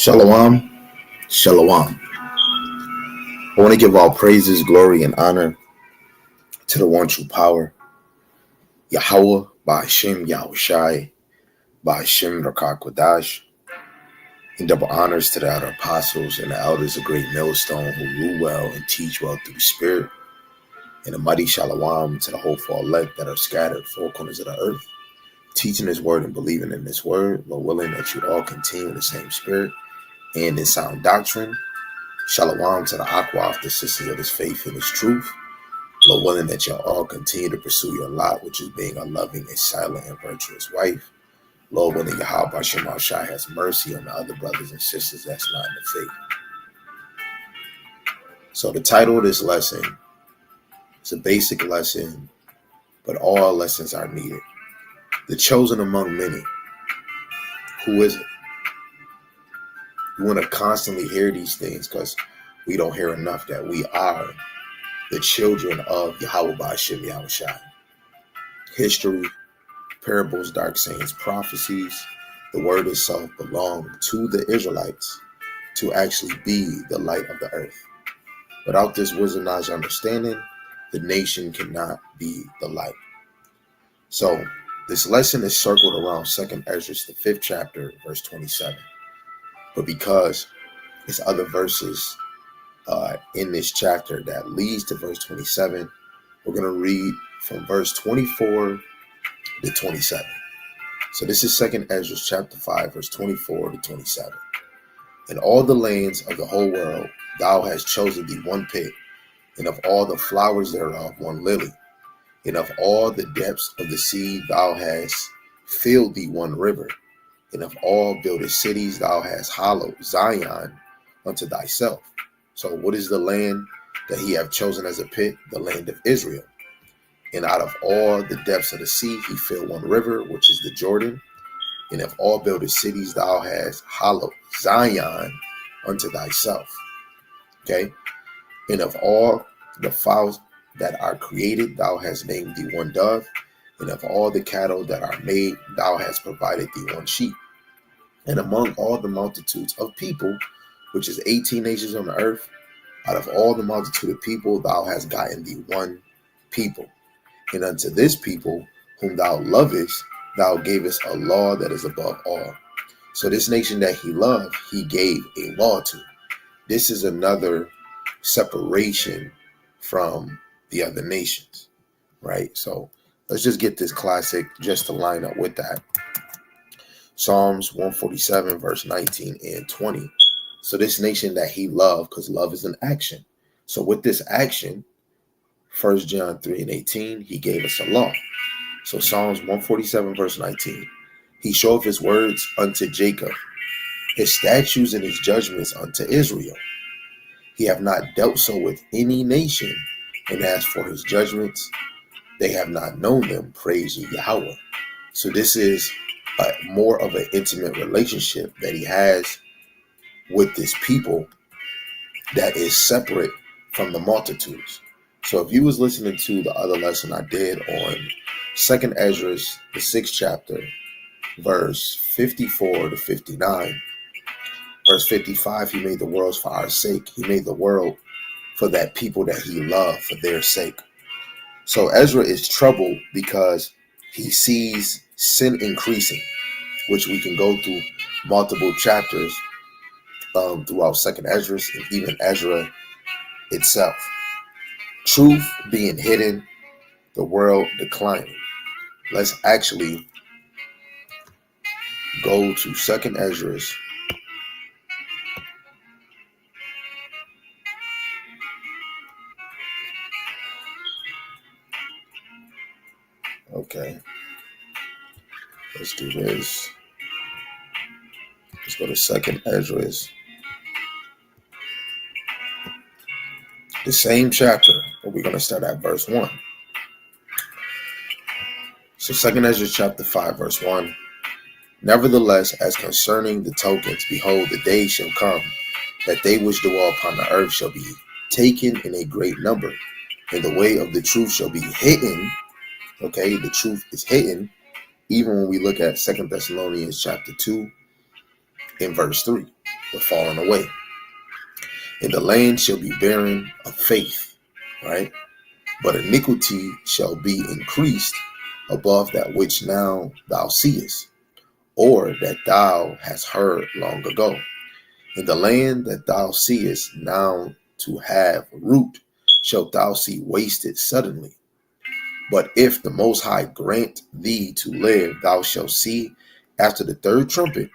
Shalom, shalom. I want to give all praises, glory, and honor to the one true power, Yahweh, Ba'ashem Yahushai, Ba'ashem Rakak Kodash, and double honors to the other apostles and the elders of Great Millstone who rule well and teach well through the Spirit, and a mighty shalom to the hopeful elect that are scattered four corners of the earth, teaching His word and believing in His word, Lord willing that you all continue in the same spirit and in sound doctrine. Shalom to the Akwaf, the sisters of His faith and His truth. Lord willing that y'all all continue to pursue your lot, which is being a loving and silent and virtuous wife. Lord willing, Yahweh Hashem Shai has mercy on the other brothers and sisters that's not in the faith. So the title of this lesson is a basic lesson, but all lessons are needed. The chosen among many. Who is it? We want to constantly hear these things because we don't hear enough that we are the children of Yahweh Ba'ashem Yahushai. History, parables, dark sayings, prophecies, the word itself belonged to the Israelites to actually be the light of the earth. Without this wisdom, knowledge, understanding, the nation cannot be the light. So this lesson is circled around 2nd Ezra, the 5th chapter, verse 27. But because there's other verses in this chapter that leads to verse 27, we're going to read from verse 24 to 27. So this is 2nd Ezra chapter 5, verse 24 to 27. In all the lands of the whole world, thou hast chosen thee one pit, and of all the flowers thereof one lily, and of all the depths of the sea thou hast filled thee one river, and of all builded cities thou hast hollowed Zion unto thyself. So what is the land that he have chosen as a pit? The land of Israel. And out of all the depths of the sea he filled one river, which is the Jordan. And of all builded cities thou hast hollowed Zion unto thyself. Okay. And of all the fowls that are created thou hast named thee one dove. And of all the cattle that are made thou hast provided thee one sheep. And among all the multitudes of people, which is 18 nations on the earth, out of all the multitude of people thou hast gotten thee one people. And unto this people whom thou lovest, thou gavest a law that is above all. So this nation that he loved, he gave a law to. This is another separation from the other nations, right? So let's just get this classic just to line up with that. Psalms 147, verse 19 and 20. So this nation that he loved, because love is an action. So with this action, 1 John 3 and 18, he gave us a law. So Psalms 147, verse 19. He showeth his words unto Jacob, his statutes and his judgments unto Israel. He have not dealt so with any nation, and as for his judgments, they have not known them. Praise ye Yahweh. So this is more of an intimate relationship that he has with this people that is separate from the multitudes. So if you was listening to the other lesson I did on 2nd Ezra, the 6th chapter, verse 54 to 59, verse 55, he made the worlds for our sake. He made the world for that people that he loved for their sake. So Ezra is troubled because he sees sin increasing, which we can go through multiple chapters throughout 2nd Ezra and even Ezra itself. Truth being hidden, the world declining. Let's actually go to 2nd Ezra. Okay. Let's do this. Let's go to 2nd Ezra. The same chapter, but we're going to start at verse 1. So 2nd Ezra chapter 5, verse 1. Nevertheless, as concerning the tokens, behold, the day shall come that they which dwell upon the earth shall be taken in a great number, and the way of the truth shall be hidden. Okay, the truth is hidden, even when we look at 2 Thessalonians chapter 2 in verse 3. the falling away. And the land shall be barren of faith, right? But iniquity shall be increased above that which now thou seest, or that thou hast heard long ago. In the land that thou seest now to have root, shalt thou see wasted suddenly. But if the Most High grant thee to live, thou shalt see after the third trumpet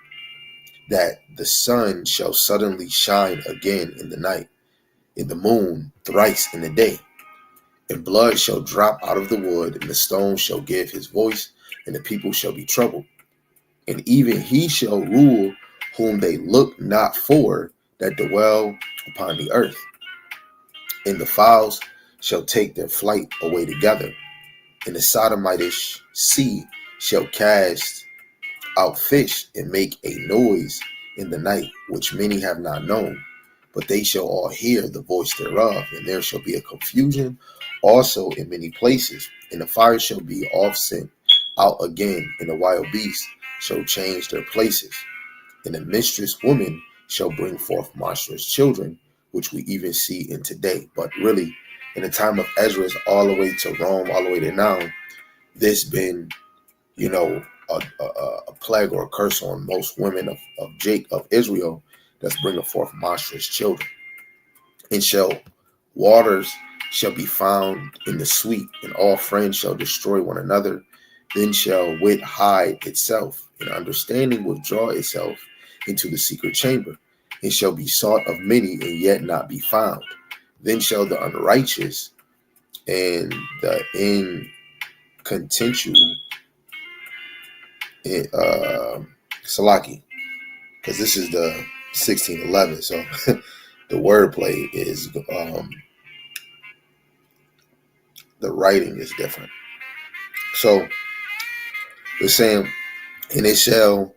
that the sun shall suddenly shine again in the night, and the moon thrice in the day. And blood shall drop out of the wood, and the stone shall give his voice, and the people shall be troubled. And even he shall rule whom they look not for that dwell upon the earth. And the fowls shall take their flight away together, and the Sodomitish sea shall cast out fish and make a noise in the night, which many have not known. But they shall all hear the voice thereof, and there shall be a confusion also in many places. And the fire shall be oft sent out again, and the wild beasts shall change their places. And the mistress woman shall bring forth monstrous children, which we even see in today. But really, in the time of Ezra, all the way to Rome, all the way to now, this been, a plague or a curse on most women of Israel, that's bringing forth monstrous children. And waters shall be found in the sweet, and all friends shall destroy one another. Then shall wit hide itself, and understanding withdraw itself into the secret chamber, and shall be sought of many, and yet not be found. Then shall the unrighteous and the incontinent Salaki, because this is the 1611, so the wordplay is the writing is different. So we're saying, and it shall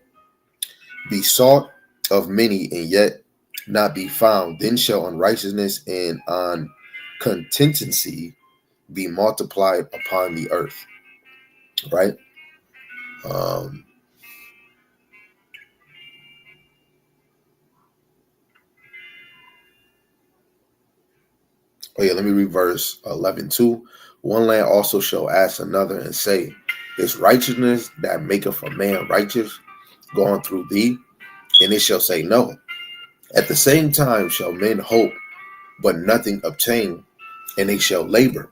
be sought of many and yet not be found. Then shall unrighteousness and uncontinency be multiplied upon the earth. Right? Let me reverse 11:2. One land also shall ask another and say, is righteousness that maketh a man righteous gone through thee? And it shall say, no. At the same time shall men hope, but nothing obtain, and they shall labor,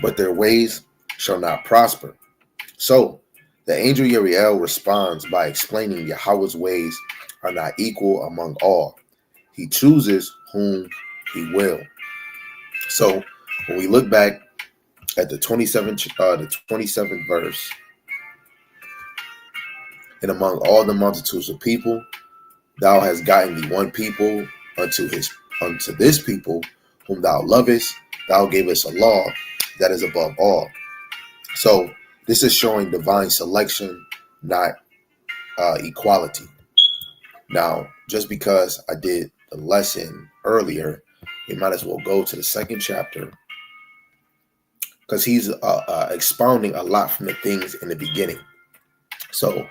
but their ways shall not prosper. So the angel Uriel responds by explaining Yahweh's ways are not equal among all. He chooses whom he will. So when we look back at the 27th verse, and among all the multitudes of people, thou hast gotten thee one people unto this people whom thou lovest. Thou gavest a law that is above all. So this is showing divine selection, not equality. Now, just because I did the lesson earlier, we might as well go to the second chapter, because he's expounding a lot from the things in the beginning. So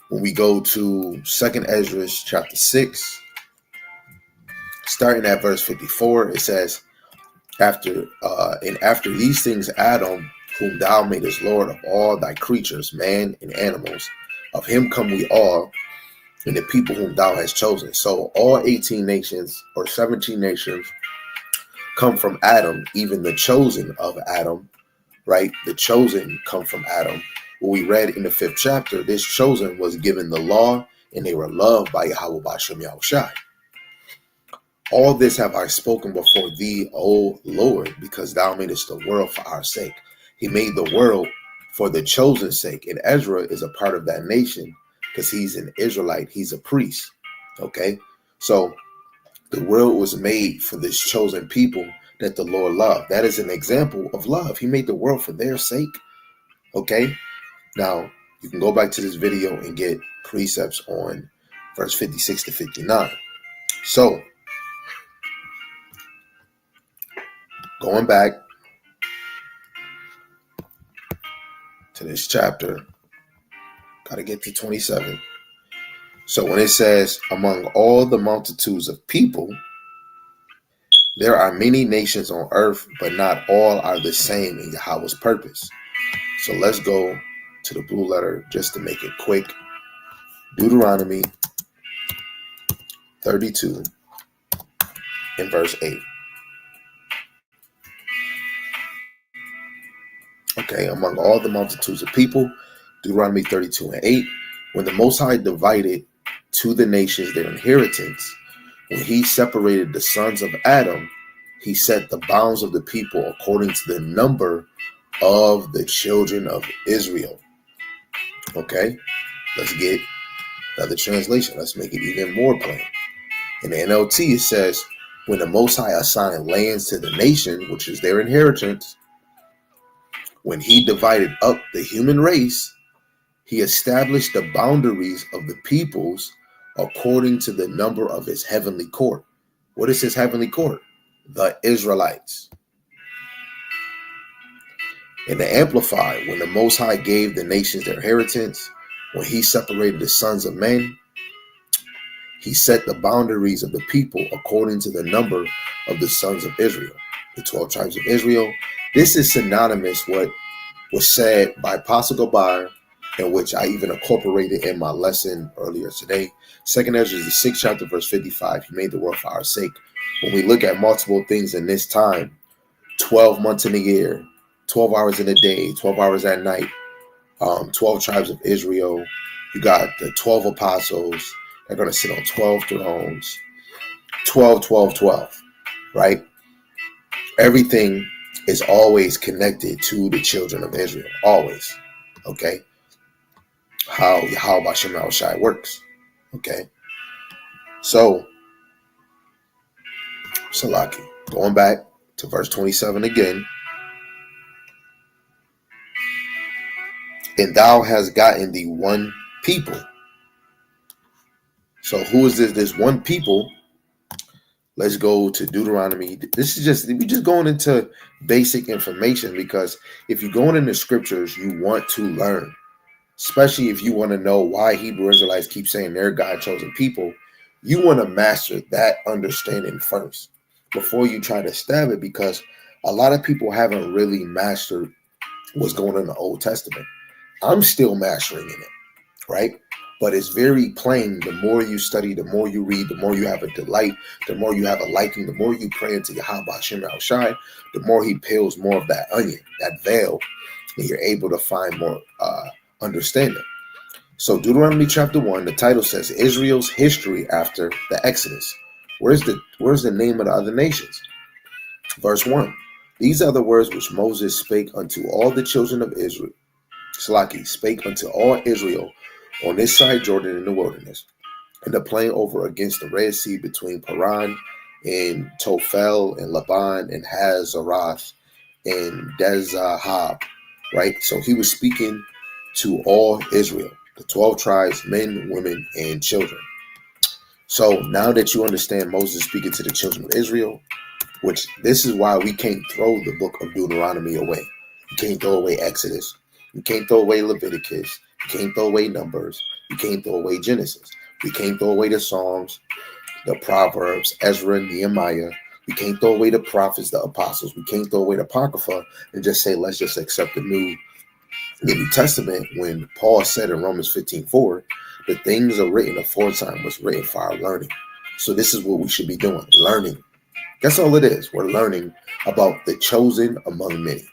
when we go to 2nd Ezra chapter 6, starting at verse 54, it says, after these things Adam, whom thou madest Lord of all thy creatures, man and animals, of him come we all, and the people whom thou hast chosen. So all 18 nations or 17 nations come from Adam, even the chosen of Adam, right? The chosen come from Adam. What we read in the 5th chapter, this chosen was given the law, and they were loved by Yahweh B'Shem Yahushai. All this have I spoken before thee, O Lord, because thou madest the world for our sake. He made the world for the chosen sake. And Ezra is a part of that nation because he's an Israelite. He's a priest. Okay? So the world was made for this chosen people that the Lord loved. That is an example of love. He made the world for their sake. Okay? Now, you can go back to this video and get precepts on verse 56 to 59. So, going back to this chapter, got to get to 27. So when it says, among all the multitudes of people, there are many nations on earth, but not all are the same in Yahweh's purpose. So let's go to the blue letter just to make it quick. Deuteronomy 32 and verse 8. Okay, among all the multitudes of people, Deuteronomy 32 and 8, when the Most High divided to the nations their inheritance, when he separated the sons of Adam, he set the bounds of the people according to the number of the children of Israel. Okay, let's get another translation. Let's make it even more plain. In the NLT, it says, when the Most High assigned lands to the nation, which is their inheritance, when he divided up the human race, he established the boundaries of the peoples according to the number of his heavenly court. What is his heavenly court? The Israelites. In the Amplified, when the Most High gave the nations their inheritance, when he separated the sons of men, he set the boundaries of the people according to the number of the sons of Israel, the 12 tribes of Israel. This is synonymous with what was said by Apostle Gabar, and which I even incorporated in my lesson earlier today. 2nd Ezra, the 6th chapter, verse 55. He made the world for our sake. When we look at multiple things in this time, 12 months in a year, 12 hours in a day, 12 hours at night, 12 tribes of Israel. You got the 12 apostles. They're going to sit on 12 thrones. 12, 12, 12, right? Everything is always connected to the children of Israel. Always. Okay? How Bashem Al-Shai works. Okay? So, Salaki, going back to verse 27 again. And thou hast gotten thee one people. So who is this one people? Let's go to Deuteronomy. This is just, we're just going into basic information, because if you're going into scriptures, you want to learn, especially if you want to know why Hebrew Israelites keep saying they're God chosen people. You want to master that understanding first before you try to stab it, because a lot of people haven't really mastered what's going on in the Old Testament. I'm still mastering in it, right? But it's very plain. The more you study, the more you read, the more you have a delight, the more you have a liking, the more you pray into Yahweh Hashem Al Shai, the more he peels more of that onion, that veil, and you're able to find more understanding. So Deuteronomy chapter 1, the title says Israel's history after the Exodus. Where's the name of the other nations? Verse 1. These are the words which Moses spake unto all the children of Israel. Slaki spake unto all Israel on this side Jordan in the wilderness, in the plain over against the Red Sea between Paran and Tophel and Laban and Hazeroth and Dezahab, right? So he was speaking to all Israel, the 12 tribes, men, women, and children. So now that you understand Moses speaking to the children of Israel, which this is why we can't throw the book of Deuteronomy away. You can't throw away Exodus. You can't throw away Leviticus. You can't throw away Numbers. You can't throw away Genesis. We can't throw away the Psalms, the Proverbs, Ezra, Nehemiah. We can't throw away the prophets, the apostles. We can't throw away the Apocrypha and just say, let's just accept the New Testament, when Paul said in Romans 15:4, the things are written aforetime was written for our learning. So this is what we should be doing, learning. That's all it is. We're learning about the chosen among many.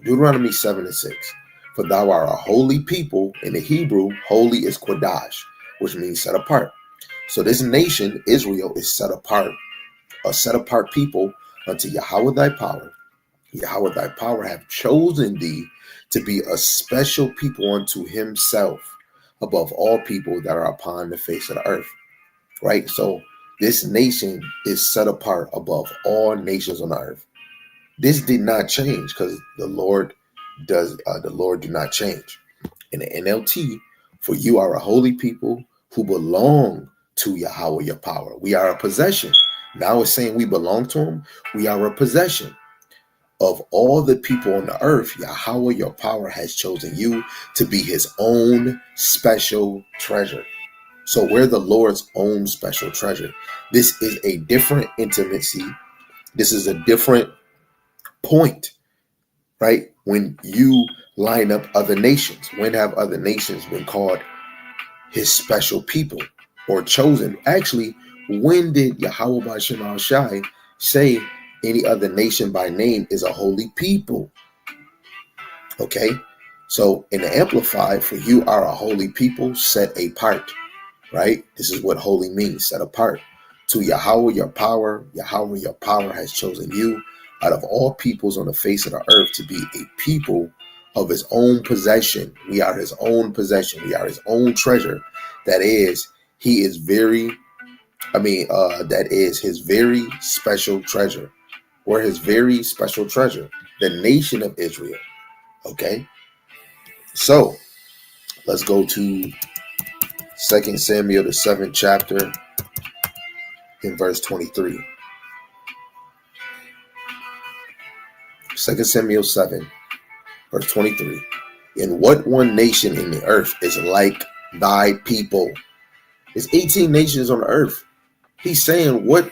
Deuteronomy 7:6. For thou art a holy people. In the Hebrew, holy is Kodash, which means set apart. So this nation, Israel, is set apart, a set apart people unto Yahweh thy power. Yahweh thy power have chosen thee to be a special people unto himself above all people that are upon the face of the earth. Right? So this nation is set apart above all nations on the earth. This did not change, because the Lord do not change. In the NLT, for you are a holy people who belong to Yahweh your power. We are a possession. Now it's saying we belong to him. We are a possession of all the people on the earth. Yahweh your power has chosen you to be his own special treasure. So we're the Lord's own special treasure. This is a different intimacy. This is a different point, right? When you line up other nations, when have other nations been called his special people or chosen? Actually, when did Yahweh B'Shem Shai say any other nation by name is a holy people? Okay, so in the Amplified, for you are a holy people set apart, right? This is what holy means, set apart. To Yahweh your power has chosen you out of all peoples on the face of the earth to be a people of his own possession. We are his own possession. We are his own treasure. That is, that is his very special treasure. We're his very special treasure, the nation of Israel. Okay, so let's go to 2 Samuel, the 7th chapter, in verse 23. 2 Samuel 7, verse 23. In what one nation in the earth is like thy people? There's 18 nations on the earth. He's saying what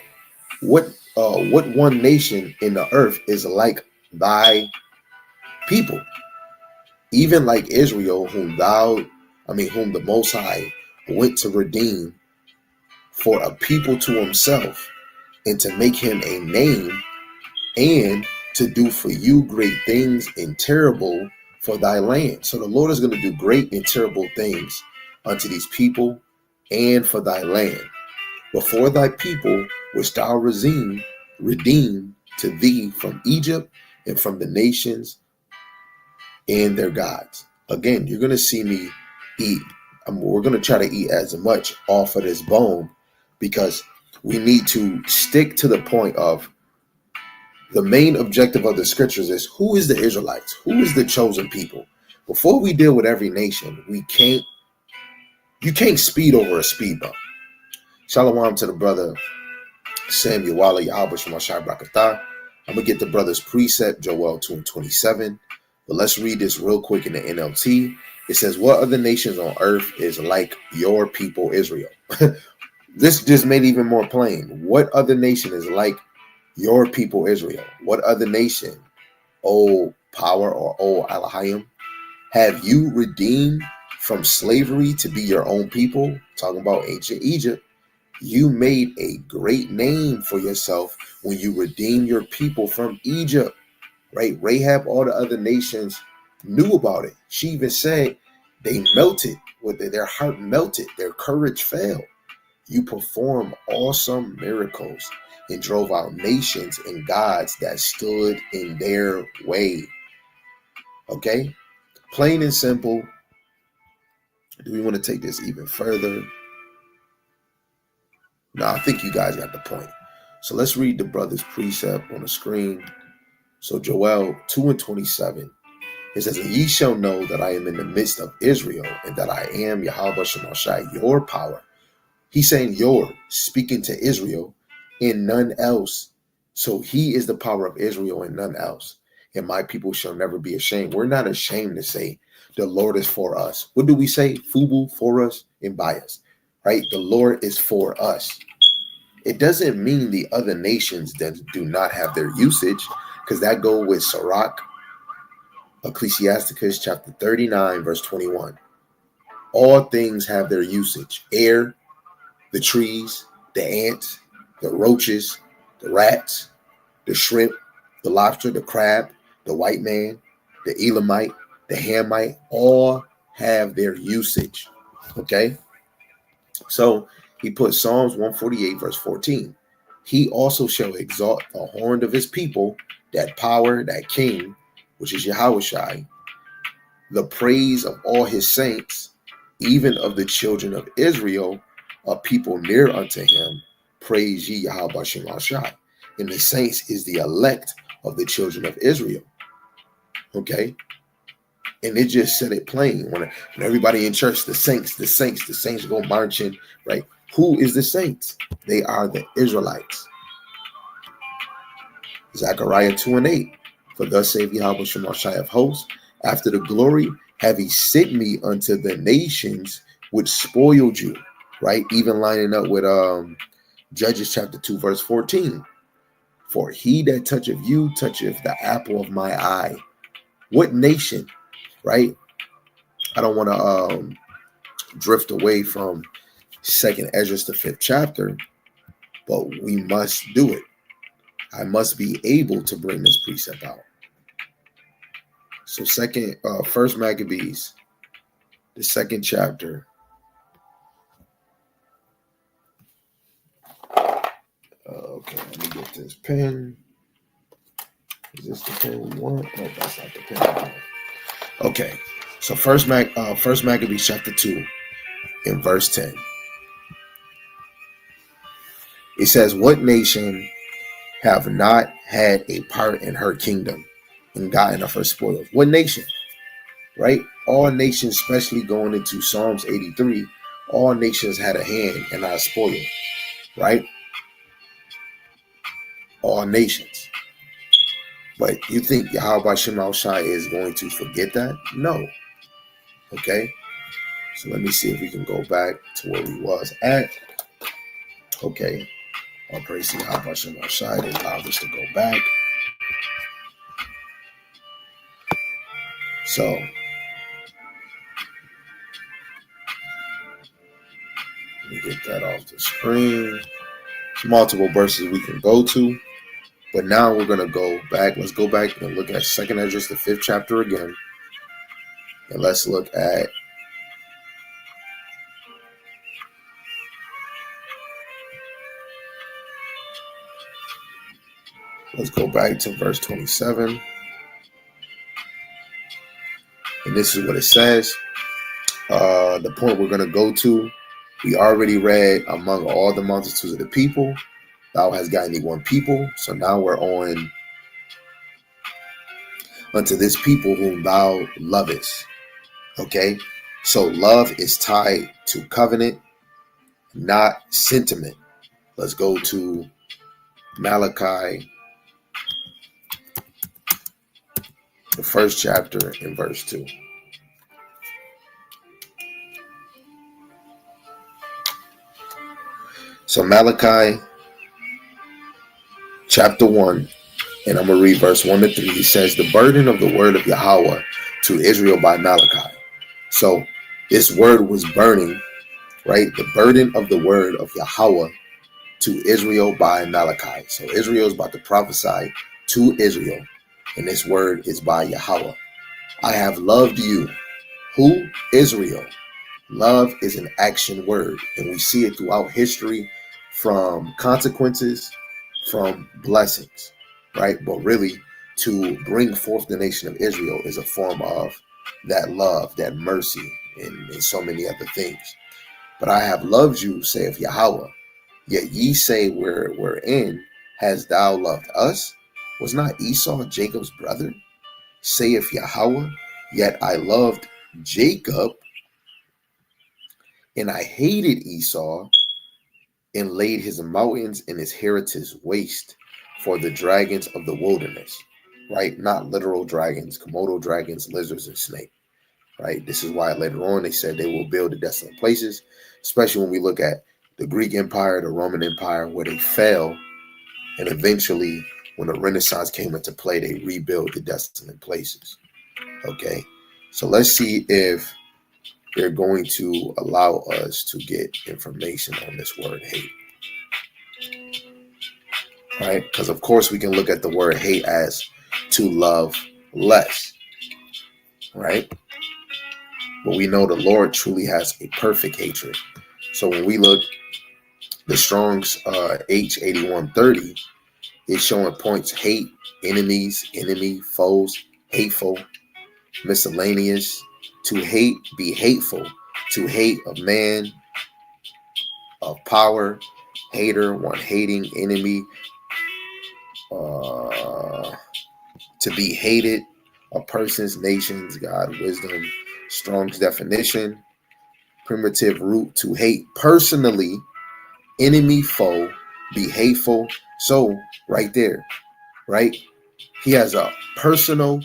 one nation in the earth is like thy people? Even like Israel, whom the Most High went to redeem for a people to himself, and to make him a name, and to do for you great things and terrible for thy land. So the Lord is going to do great and terrible things unto these people and for thy land. Before thy people, which thou redeemed to thee from Egypt and from the nations and their gods. Again, you're going to see me eat. We're going to try to eat as much off of this bone, because we need to stick to the point of the main objective of the scriptures is, who is the Israelites? Who is the chosen people? Before we deal with every nation, you can't speed over a speed bump. Shalom to the brother Samuel Wally Yahweh Shemashai Brakatah. I'm going to get the brother's precept, Joel 2:27. But let's read this real quick in the NLT. It says, what other nations on earth is like your people Israel? This just made it even more plain. What other nation is like your people Israel? What other nation, O power or O Elohim, have you redeemed from slavery to be your own people? Talking about ancient Egypt. You made a great name for yourself when you redeemed your people from Egypt, right? Rahab, all the other nations knew about it. She even said they melted, their heart melted, their courage failed. You performed awesome miracles and drove out nations and gods that stood in their way. Okay? Plain and simple. Do we want to take this even further? No, I think you guys got the point. So let's read the brother's precept on the screen. So Joel 2:27. It says, and ye shall know that I am in the midst of Israel, and that I am Yahweh Shemashai, your power. He's saying your, speaking to Israel, and none else. So he is the power of Israel and none else. And my people shall never be ashamed. We're not ashamed to say the Lord is for us. What do we say? Fubu, for us, and by us, right? The Lord is for us. It doesn't mean the other nations that do not have their usage, because that go with Sirach, Ecclesiasticus chapter 39, verse 21. All things have their usage. Air, the trees, the ants, the roaches, the rats, the shrimp, the lobster, the crab, the white man, the Elamite, the Hamite, all have their usage. Okay? So he put Psalms 148, verse 14. He also shall exalt the horn of his people, that power, that king, which is Yahushai, the praise of all his saints, even of the children of Israel, a people near unto him. Praise ye Yahweh Shem Shai. And the saints is the elect of the children of Israel. Okay? And it just said it plain. When everybody in church, the saints go marching, right? Who is the saints? They are the Israelites. Zechariah 2:8. For thus saith Yahweh Shem Shai of hosts, after the glory have he sent me unto the nations which spoiled you. right? Even lining up with Judges chapter 2, verse 14. For he that toucheth you toucheth the apple of my eye. What nation, right? I don't want to drift away from 2nd Ezra, the 5th chapter, but we must do it. I must be able to bring this precept out. So First Maccabees, the 2nd chapter. Okay, let me get this pen. Is this the pen we want? Oh, that's not the pen we want. Okay, so First Maccabees chapter 2 in verse 10. It says, what nation have not had a part in her kingdom and gotten of her spoils? What nation? Right? All nations, especially going into Psalms 83, all nations had a hand in our spoil. Right? All nations. But you think Yahweh Shema Shai is going to forget that? No. Okay? So let me see if we can go back to where we was at. Okay. All praise to Yahweh Shema Shai. They allowed us to go back. So let me get that off the screen. There's multiple verses we can go to. But now we're going to go back. Let's go back and look at 2nd Ezra, the 5th chapter again. And let's look at let's go back to verse 27. And this is what it says. The point we're going to go to, we already read, among all the multitudes of the people, thou hast gotten thee one people. So now we're on unto this people whom thou lovest. Okay, so love is tied to covenant, not sentiment. Let's go to Malachi, the 1st chapter in verse 2. So Malachi chapter 1, and I'm going to read verse 1 to 3. He says, the burden of the word of Yahweh to Israel by Malachi. So this word was burning, right? The burden of the word of Yahweh to Israel by Malachi. So Israel is about to prophesy to Israel, and this word is by Yahweh. I have loved you. Who? Israel. Love is an action word, and we see it throughout history, from consequences, from blessings, right? But really, to bring forth the nation of Israel is a form of that love, that mercy, and so many other things. But I have loved you, saith Yahweh. Yet ye say, wherein hast thou loved us? Was not Esau Jacob's brother? Saith Yahweh. Yet I loved Jacob, and I hated Esau, and laid his mountains and his heritage waste for the dragons of the wilderness. Right? Not literal dragons, Komodo dragons, lizards, and snakes. Right? This is why later on they said they will build the desolate places, especially when we look at the Greek Empire, the Roman Empire, where they fell, and eventually when the Renaissance came into play, they rebuilt the desolate places. Okay, so let's see if they're going to allow us to get information on this word hate. Right? Because of course we can look at the word hate as to love less. Right? But we know the Lord truly has a perfect hatred. So when we look, the Strong's H8130 is showing points: hate, enemies, enemy, foes, hateful, miscellaneous. To hate, be hateful. To hate, of man, of power, hater, one hating, enemy. To be hated, a person's, nations, God, wisdom. Strong's definition: primitive root, to hate personally, enemy, foe, be hateful. So right there, right? He has a personal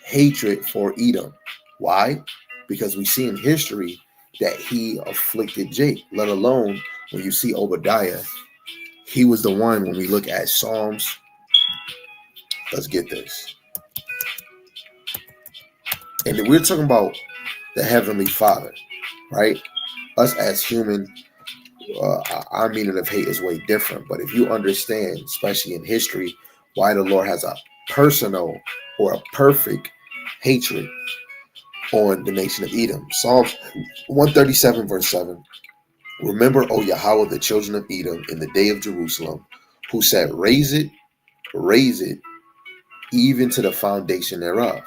hatred for Edom. Why? Because we see in history, that he afflicted Jake, let alone when you see Obadiah, he was the one. When we look at Psalms, let's get this. And we're talking about the Heavenly Father, right? Us as human, our meaning of hate is way different. But if you understand, especially in history, why the Lord has a personal or a perfect hatred on the nation of Edom. Psalms 137, verse 7. Remember, O Yahweh, the children of Edom in the day of Jerusalem, who said, raise it, even to the foundation thereof.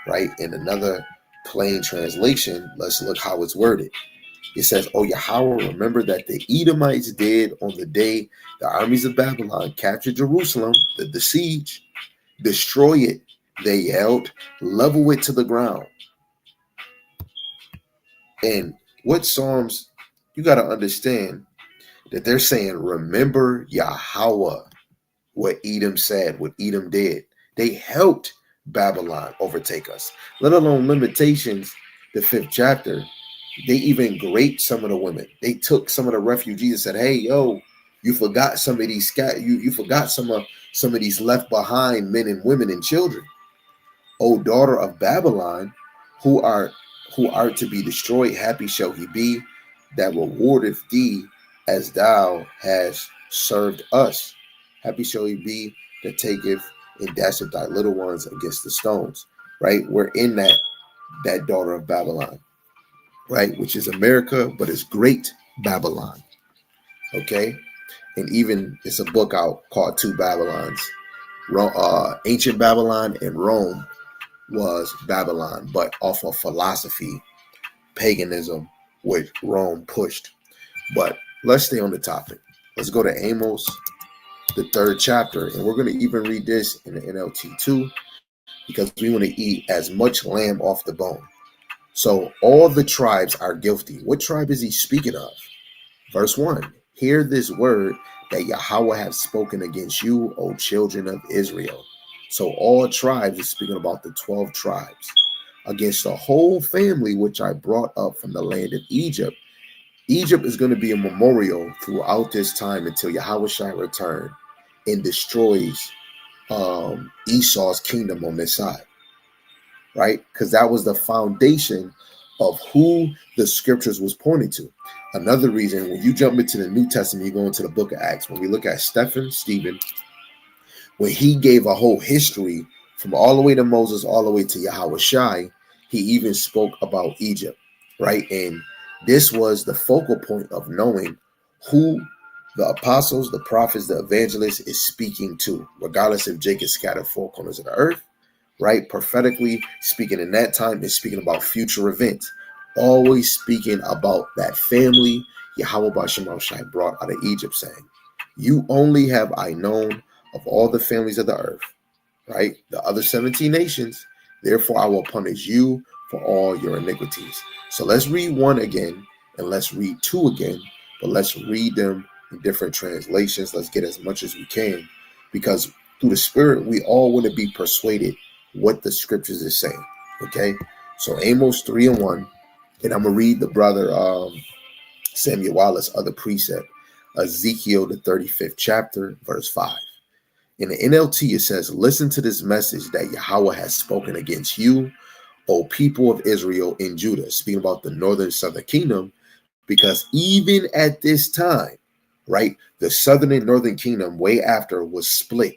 Right? In another plain translation, let's look how it's worded. It says, O Yahweh, remember that the Edomites did on the day the armies of Babylon captured Jerusalem, the siege, destroy it, they yelled, level it to the ground. And what Psalms, you got to understand that they're saying, remember Yahweh, what Edom said, what Edom did. They helped Babylon overtake us, let alone limitations, the 5th chapter. They even raped some of the women. They took some of the refugees and said, hey, yo, you forgot some of these you forgot some of these left behind men and women and children. O daughter of Babylon, who are to be destroyed, happy shall he be that rewardeth thee as thou hast served us. Happy shall he be that taketh and dasheth thy little ones against the stones. Right? We're in that daughter of Babylon, right? Which is America, but it's Great Babylon. Okay? And even it's a book out called Two Babylons. Ancient Babylon and Rome was Babylon, but off of philosophy, paganism, which Rome pushed. But let's stay on the topic. Let's go to Amos, the 3rd chapter, and we're going to even read this in the NLT too, because we want to eat as much lamb off the bone. So all the tribes are guilty. What tribe is he speaking of? Verse 1, hear this word that Yahweh have spoken against you, O children of Israel. So all tribes is speaking about the 12 tribes against the whole family which I brought up from the land of Egypt. Egypt is going to be a memorial throughout this time until Yahweh shall return and destroys Esau's kingdom on this side, right? Because that was the foundation of who the scriptures was pointing to. Another reason, when you jump into the New Testament, you go into the book of Acts. When we look at Stephen, when he gave a whole history from all the way to Moses, all the way to Yahweh Shai, he even spoke about Egypt, right? And this was the focal point of knowing who the apostles, the prophets, the evangelists is speaking to, regardless if Jake is scattered 4 corners of the earth, right? Prophetically speaking in that time is speaking about future events, always speaking about that family Yahweh B'Shem Shai brought out of Egypt, saying, you only have I known of all the families of the earth, right? The other 17 nations, therefore I will punish you for all your iniquities. So let's read 1 again and let's read 2 again, but let's read them in different translations. Let's get as much as we can, because through the Spirit, we all want to be persuaded what the scriptures is saying. Okay, so Amos 3:1, and I'm gonna read the brother Samuel Wallace other precept, Ezekiel the 35th chapter, verse 5. In the NLT, it says, listen to this message that Yahweh has spoken against you, O people of Israel and Judah, speaking about the northern southern kingdom, because even at this time, right, the southern and northern kingdom way after was split.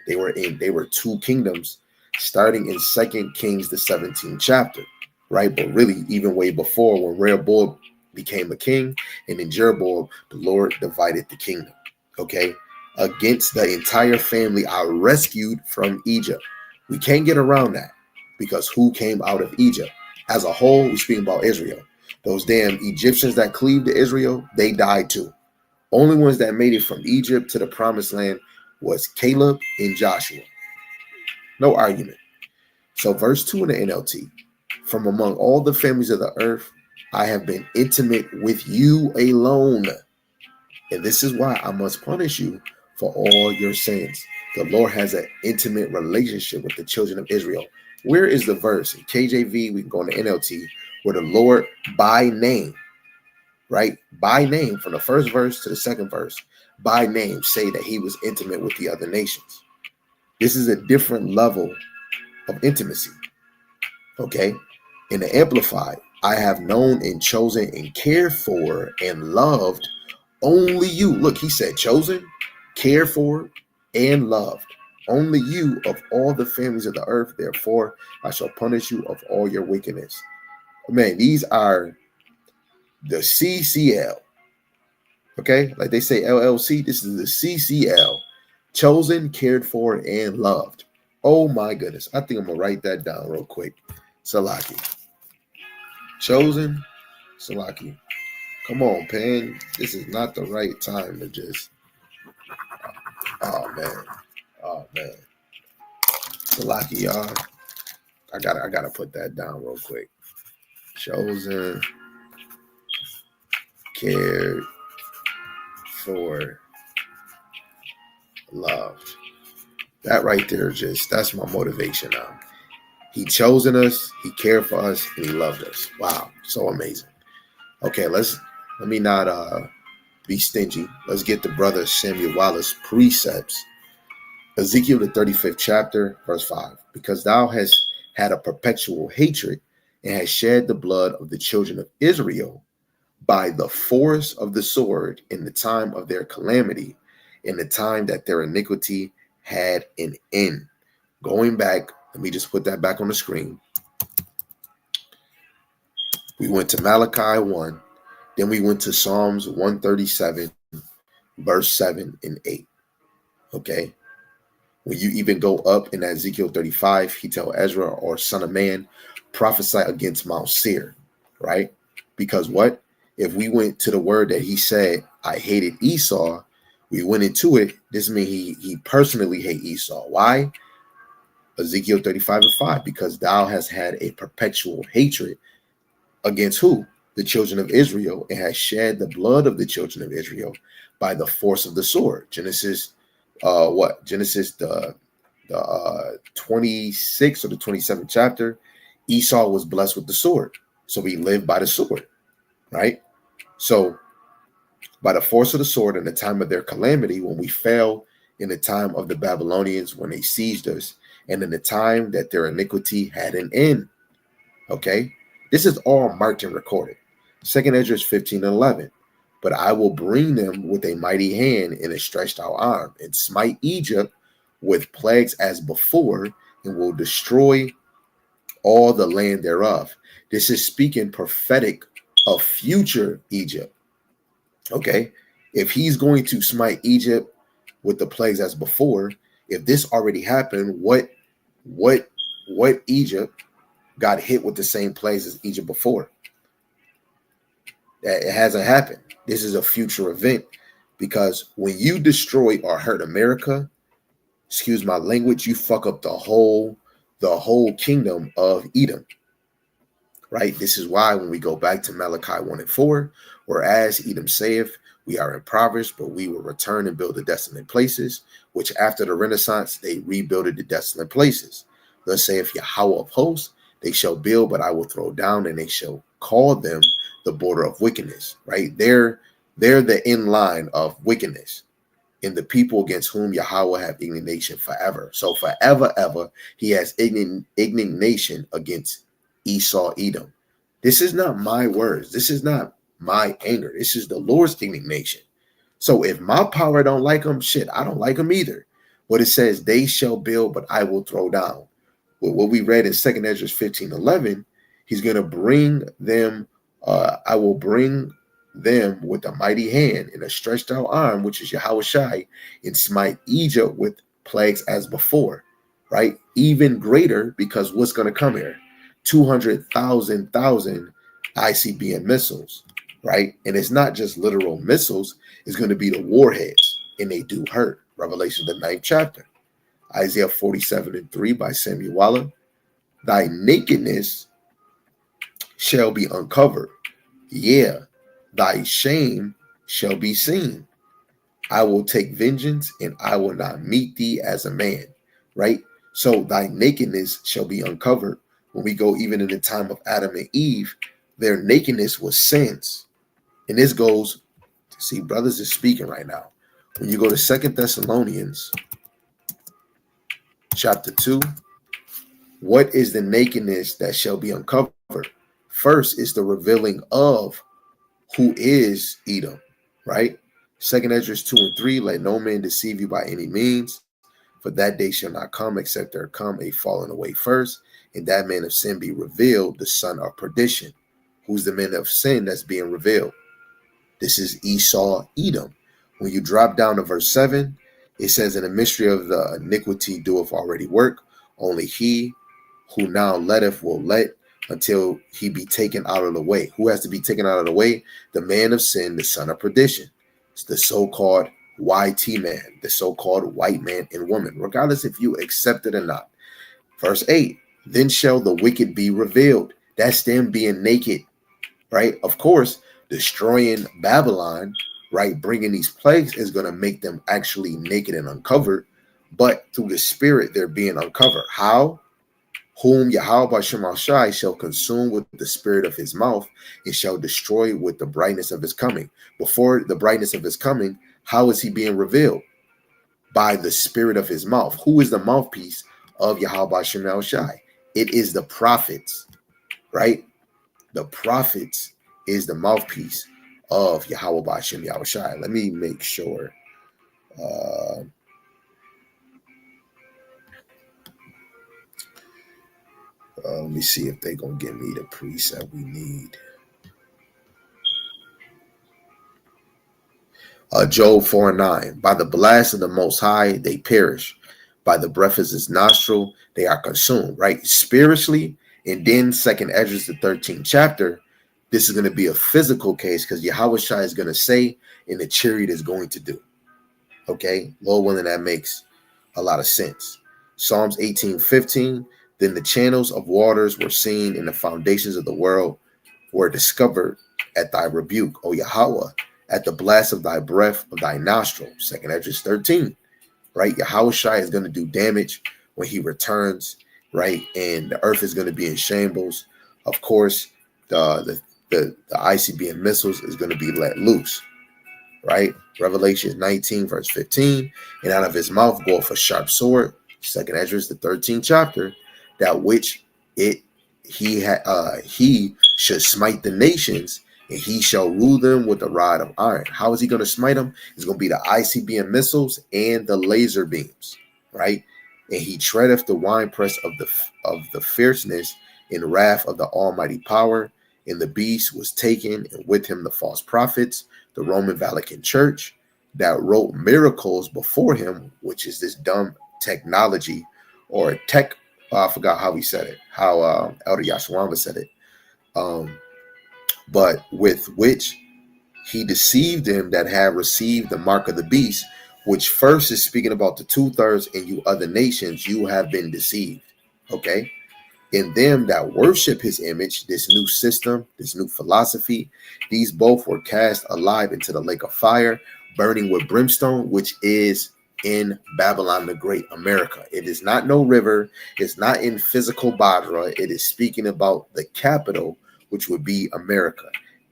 They were 2 kingdoms, starting in 2 Kings, the 17th chapter, right? But really, even way before, when Rehoboam became a king, and in Jeroboam, the Lord divided the kingdom, okay? Against the entire family are rescued from Egypt. We can't get around that, because who came out of Egypt? As a whole, we're speaking about Israel. Those damn Egyptians that cleaved to Israel, they died too. Only ones that made it from Egypt to the promised land was Caleb and Joshua. No argument. So verse 2 in the NLT, from among all the families of the earth, I have been intimate with you alone. And this is why I must punish you for all your sins. The Lord has an intimate relationship with the children of Israel. Where is the verse? In KJV, we can go in the NLT, where the Lord by name, right? By name, from the first verse to the second verse, by name, say that he was intimate with the other nations. This is a different level of intimacy. Okay. In the Amplified, I have known and chosen and cared for and loved only you. Look, he said chosen, cared for, and loved. Only you of all the families of the earth. Therefore, I shall punish you of all your wickedness. Man, these are the CCL. Okay, like they say LLC, this is the CCL. Chosen, cared for, and loved. Oh my goodness. I think I'm going to write that down real quick. Salaki. Chosen, Salaki. Come on, Pen. This is not the right time to just. Oh man. Oh man. Salaki, y'all. I gotta put that down real quick. Chosen, cared for, loved. That right there, that's my motivation now. He chosen us, he cared for us, and he loved us. Wow, so amazing. Okay, let me not be stingy. Let's get the brother Samuel Wallace precepts. Ezekiel the 35th chapter, verse 5. Because thou hast had a perpetual hatred and hast shed the blood of the children of Israel by the force of the sword in the time of their calamity, in the time that their iniquity had an end. Going back, let me just put that back on the screen. We went to Malachi 1, then we went to Psalms 137, verse 7 and 8. Okay. When you even go up in Ezekiel 35, he tell Ezra, or son of man, prophesy against Mount Seir, right? Because what? If we went to the word that he said, I hated Esau, we went into it, this means he personally hate Esau. Why? Ezekiel 35 and 5, because thou hast had a perpetual hatred against who? The children of Israel, and has shed the blood of the children of Israel by the force of the sword. Genesis Genesis the 26th or the 27th chapter, Esau was blessed with the sword. So he lived by the sword, right? So by the force of the sword in the time of their calamity, when we fell in the time of the Babylonians, when they seized us, and in the time that their iniquity had an end. Okay? This is all marked and recorded. 2nd Ezra 15 and 11. But I will bring them with a mighty hand and a stretched out arm, and smite Egypt with plagues as before, and will destroy all the land thereof. This is speaking prophetic of future Egypt. Okay? If he's going to smite Egypt with the plagues as before, if this already happened, what Egypt got hit with the same plagues as Egypt before? That it hasn't happened. This is a future event, because when you destroy or hurt America, excuse my language, you fuck up the whole kingdom of Edom. Right? This is why when we go back to Malachi 1 and 4, whereas Edom saith, we are impoverished, but we will return and build the desolate places, which after the Renaissance, they rebuilded the desolate places. Thus saith Yahweh of hosts, they shall build, but I will throw down, and they shall call them the border of wickedness, right? They're the in line of wickedness in the people against whom Yahweh have indignation forever. So forever, ever, he has indignation against Esau, Edom. This is not my words. This is not my anger. This is the Lord's indignation. So if my power don't like them, shit, I don't like them either. What it says, they shall build, but I will throw down. Well, what we read in 2nd Ezra 15:11, he's going to bring them, I will bring them with a mighty hand and a stretched out arm, which is Yahweh Shai, and smite Egypt with plagues as before, right? Even greater, because what's going to come here? 200,000 ICBM missiles, right? And it's not just literal missiles. It's going to be the warheads, and they do hurt. Revelation, the 9th chapter. Isaiah 47 and 3 by Samuel Wallace. Thy nakedness shall be uncovered. Yeah, thy shame shall be seen. I will take vengeance, and I will not meet thee as a man, right? So thy nakedness shall be uncovered. When we go even in the time of Adam and Eve, their nakedness was sins. And this goes, see, brothers is speaking right now. When you go to 2 Thessalonians chapter 2, what is the nakedness that shall be uncovered? First is the revealing of who is Edom, right? 2 Esdras 2 and 3, let no man deceive you by any means, for that day shall not come except there come a falling away first, and that man of sin be revealed, the son of perdition. Who's the man of sin that's being revealed? This is Esau, Edom. When you drop down to verse 7, it says, in the mystery of the iniquity doeth already work, only he who now letteth will let until he be taken out of the way. Who has to be taken out of the way? The man of sin, the son of perdition. It's the so-called YT man, the so-called white man and woman, regardless if you accept it or not. Verse 8, then shall the wicked be revealed. That's them being naked, right? Of course, destroying Babylon, right? Bringing these plagues is going to make them actually naked and uncovered, but through the spirit, they're being uncovered. How? Whom Yahweh Shemashai shall consume with the spirit of his mouth and shall destroy with the brightness of his coming. Before the brightness of his coming, how is he being revealed? By the spirit of his mouth. Who is the mouthpiece of Yahweh Shemashai? It is the prophets, right? The prophets is the mouthpiece of Yahweh Ba'ashem Yahushai. Let me make sure. Let me see if they're going to give me the precept we need. Job 4:9. By the blast of the Most High, they perish. By the breath of his nostril, they are consumed, right? Spiritually. And then 2 Esdras, the 13th chapter, this is going to be a physical case because Yahushua is going to say, and the chariot is going to do. Okay? Lord willing, that makes a lot of sense. Psalms 18:15. Then the channels of waters were seen, and the foundations of the world were discovered at thy rebuke, O Yahweh, at the blast of thy breath of thy nostril. 2 Esdras 13, right? Yahushua is going to do damage when he returns, right? And the earth is going to be in shambles. Of course, the ICBM missiles is going to be let loose, right? Revelation 19, verse 15, and out of his mouth goeth a sharp sword. 2 Esdras, the 13th chapter, that which he should smite the nations, and he shall rule them with a rod of iron. How is he going to smite them? It's going to be the ICBM missiles and the laser beams, right? And he treadeth the winepress of the fierceness in wrath of the almighty power. And the beast was taken, and with him the false prophets, the Roman Vatican Church, that wrote miracles before him, which is this dumb technology or tech. I forgot how he said it, how Elder Yashwamba said it. But with which he deceived them that have received the mark of the beast, which first is speaking about the 2/3, and you other nations, you have been deceived. Okay. In them that worship his image, this new system, this new philosophy, these both were cast alive into the lake of fire, burning with brimstone, which is in Babylon the Great, America. It is not no river. It's not in physical Badra. It is speaking about the capital, which would be America.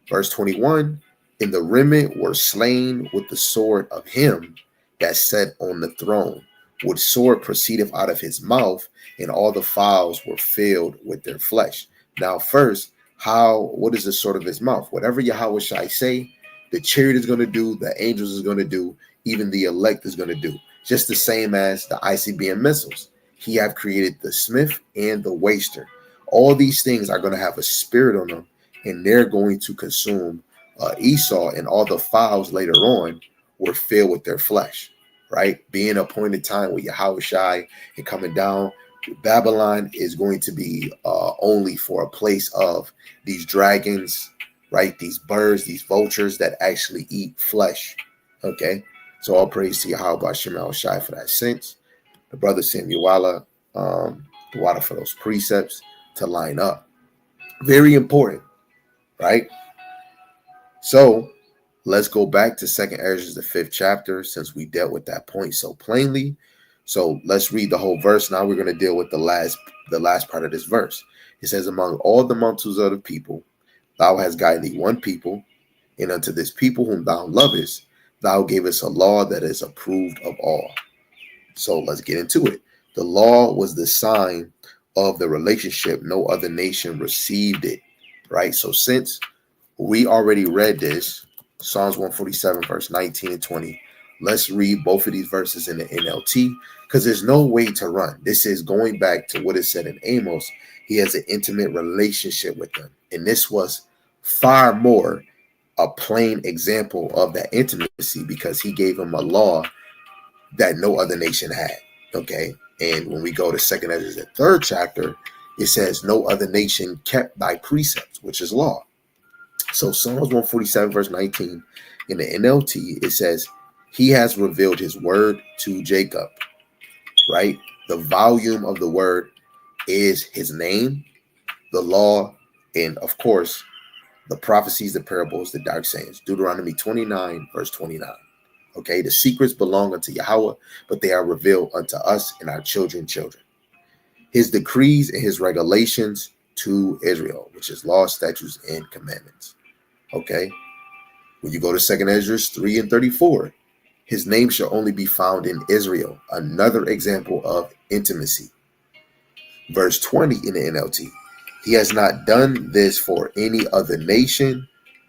Verse 21, and the remnant were slain with the sword of him that sat on the throne, which sword proceedeth out of his mouth, and all the fowls were filled with their flesh. Now, first, what is the sword of his mouth? Whatever Yahweh shall say, the chariot is going to do, the angels is going to do, even the elect is going to do. Just the same as the ICBM missiles. He have created the smith and the waster. All these things are going to have a spirit on them, and they're going to consume Esau, and all the fowls later on were filled with their flesh, right? Being appointed time with Yahweh Shai and coming down, Babylon is going to be only for a place of these dragons, right? These birds, these vultures that actually eat flesh, okay? So all praise to Yahweh Shema Shai for that sense. The brother Samuela, the water for those precepts to line up. Very important, right? So let's go back to 2 Esdras, the 5th chapter, since we dealt with that point so plainly. So let's read the whole verse. Now we're going to deal with the last part of this verse. It says, among all the multitudes of the people, Thou hast guided thee one people, and unto this people whom thou lovest, thou gavest a law that is approved of all. So let's get into it. The law was the sign of the relationship. No other nation received it, right? So since we already read this, Psalms 147, verse 19 and 20, let's read both of these verses in the NLT, because there's no way to run. This is going back to what is said in Amos. He has an intimate relationship with them. And this was far more a plain example of that intimacy, because he gave him a law that no other nation had. Okay. And when we go to 2nd Ezra, the 3rd chapter, it says, no other nation kept thy precepts, which is law. So Psalms 147, verse 19, in the NLT, it says, he has revealed his word to Jacob, right? The volume of the word is his name, the law, and of course, the prophecies, the parables, the dark sayings. Deuteronomy 29, verse 29. Okay, the secrets belong unto Yahweh, but they are revealed unto us and our children's children. His decrees and his regulations to Israel, which is law, statutes, and commandments. Okay, when you go to 2nd Ezra 3 and 34, his name shall only be found in Israel. Another example of intimacy. Verse 20 in the NLT. He has not done this for any other nation.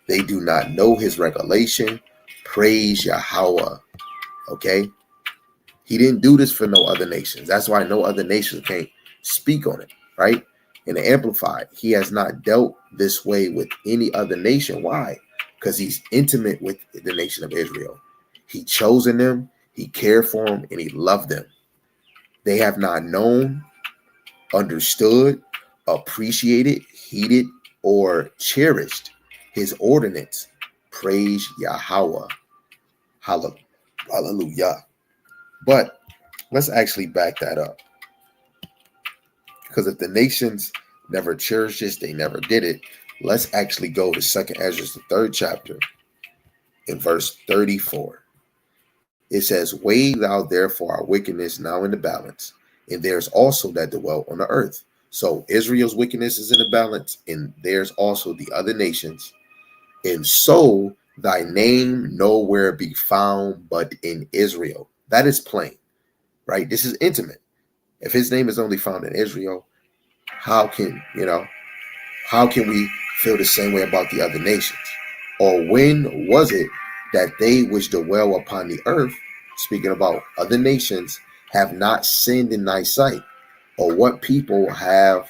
They do not know his regulation. Praise Yahweh. Okay. He didn't do this for no other nations. That's why no other nations can't speak on it. Right. In the Amplified, he has not dealt this way with any other nation. Why? Because he's intimate with the nation of Israel. He chosen them. He cared for them and he loved them. They have not known, understood, appreciated, heeded, or cherished his ordinance. Praise Yahweh. Hallelujah. But let's actually back that up. Because if the nations never cherished this, they never did it. Let's actually go to 2nd Ezra, the 3rd chapter, in verse 34. It says, weigh thou therefore our wickedness now in the balance, and there's also that dwell on the earth. So Israel's wickedness is in the balance, and there's also the other nations. And so thy name nowhere be found but in Israel. That is plain, right? This is intimate. If his name is only found in Israel, how can we feel the same way about the other nations? Or when was it that they which dwell upon the earth, speaking about other nations, have not sinned in thy sight? Or what people have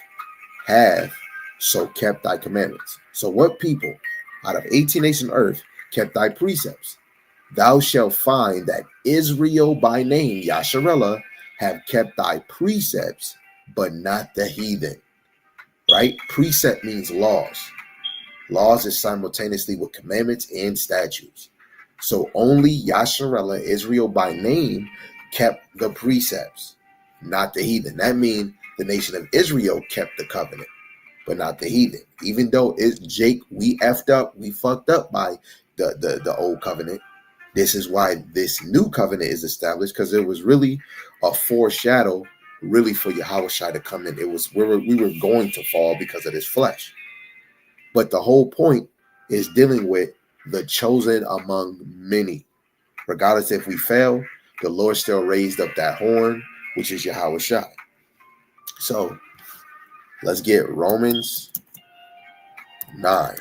so kept thy commandments? So what people out of 18 nations on earth kept thy precepts? Thou shalt find that Israel by name, Yasharella, have kept thy precepts, but not the heathen. Right? Precept means laws. Laws is simultaneously with commandments and statutes. So only Yasharella, Israel by name, kept the precepts, not the heathen. That means the nation of Israel kept the covenant, but not the heathen. Even though it's Jake, we fucked up by the old covenant. This is why this new covenant is established, because it was really a foreshadow, really, for Yahushua to come in. It was we were going to fall because of this flesh. But the whole point is dealing with the chosen among many. Regardless if we fail, the Lord still raised up that horn, which is Yahushua. So let's get Romans 9.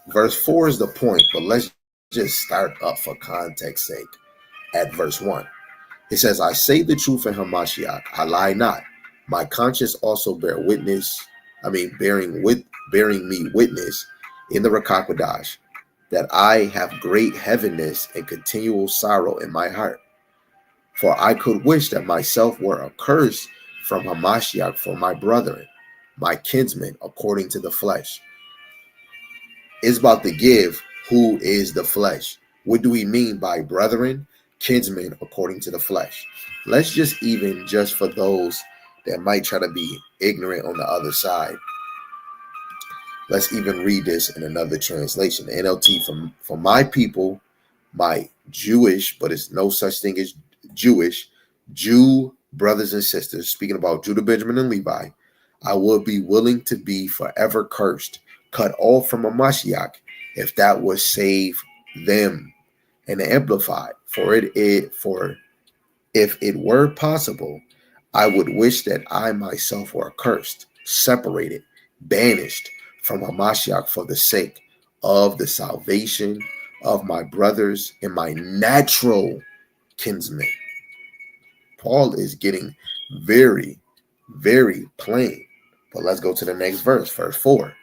Verse 4 is the point, but let's just start up for context sake at verse 1. It says, I say the truth in Hamashiach, I lie not. My conscience also bearing me witness in the Rakakwadash, that I have great heaviness and continual sorrow in my heart. For I could wish that myself were accursed from Hamashiach for my brethren, my kinsmen, according to the flesh. It's about to give who is the flesh. What do we mean by brethren? Kinsmen, according to the flesh. Let's just for those that might try to be ignorant on the other side, let's even read this in another translation. The NLT, for my people, my Jewish, but it's no such thing as Jew brothers and sisters, speaking about Judah, Benjamin, and Levi, I would be willing to be forever cursed, cut off from a Mashiach, if that would save them. And the Amplified, for if it were possible, I would wish that I myself were accursed, separated, banished from Hamashiach for the sake of the salvation of my brothers and my natural kinsmen. Paul is getting very, very plain. But let's go to the next verse 4.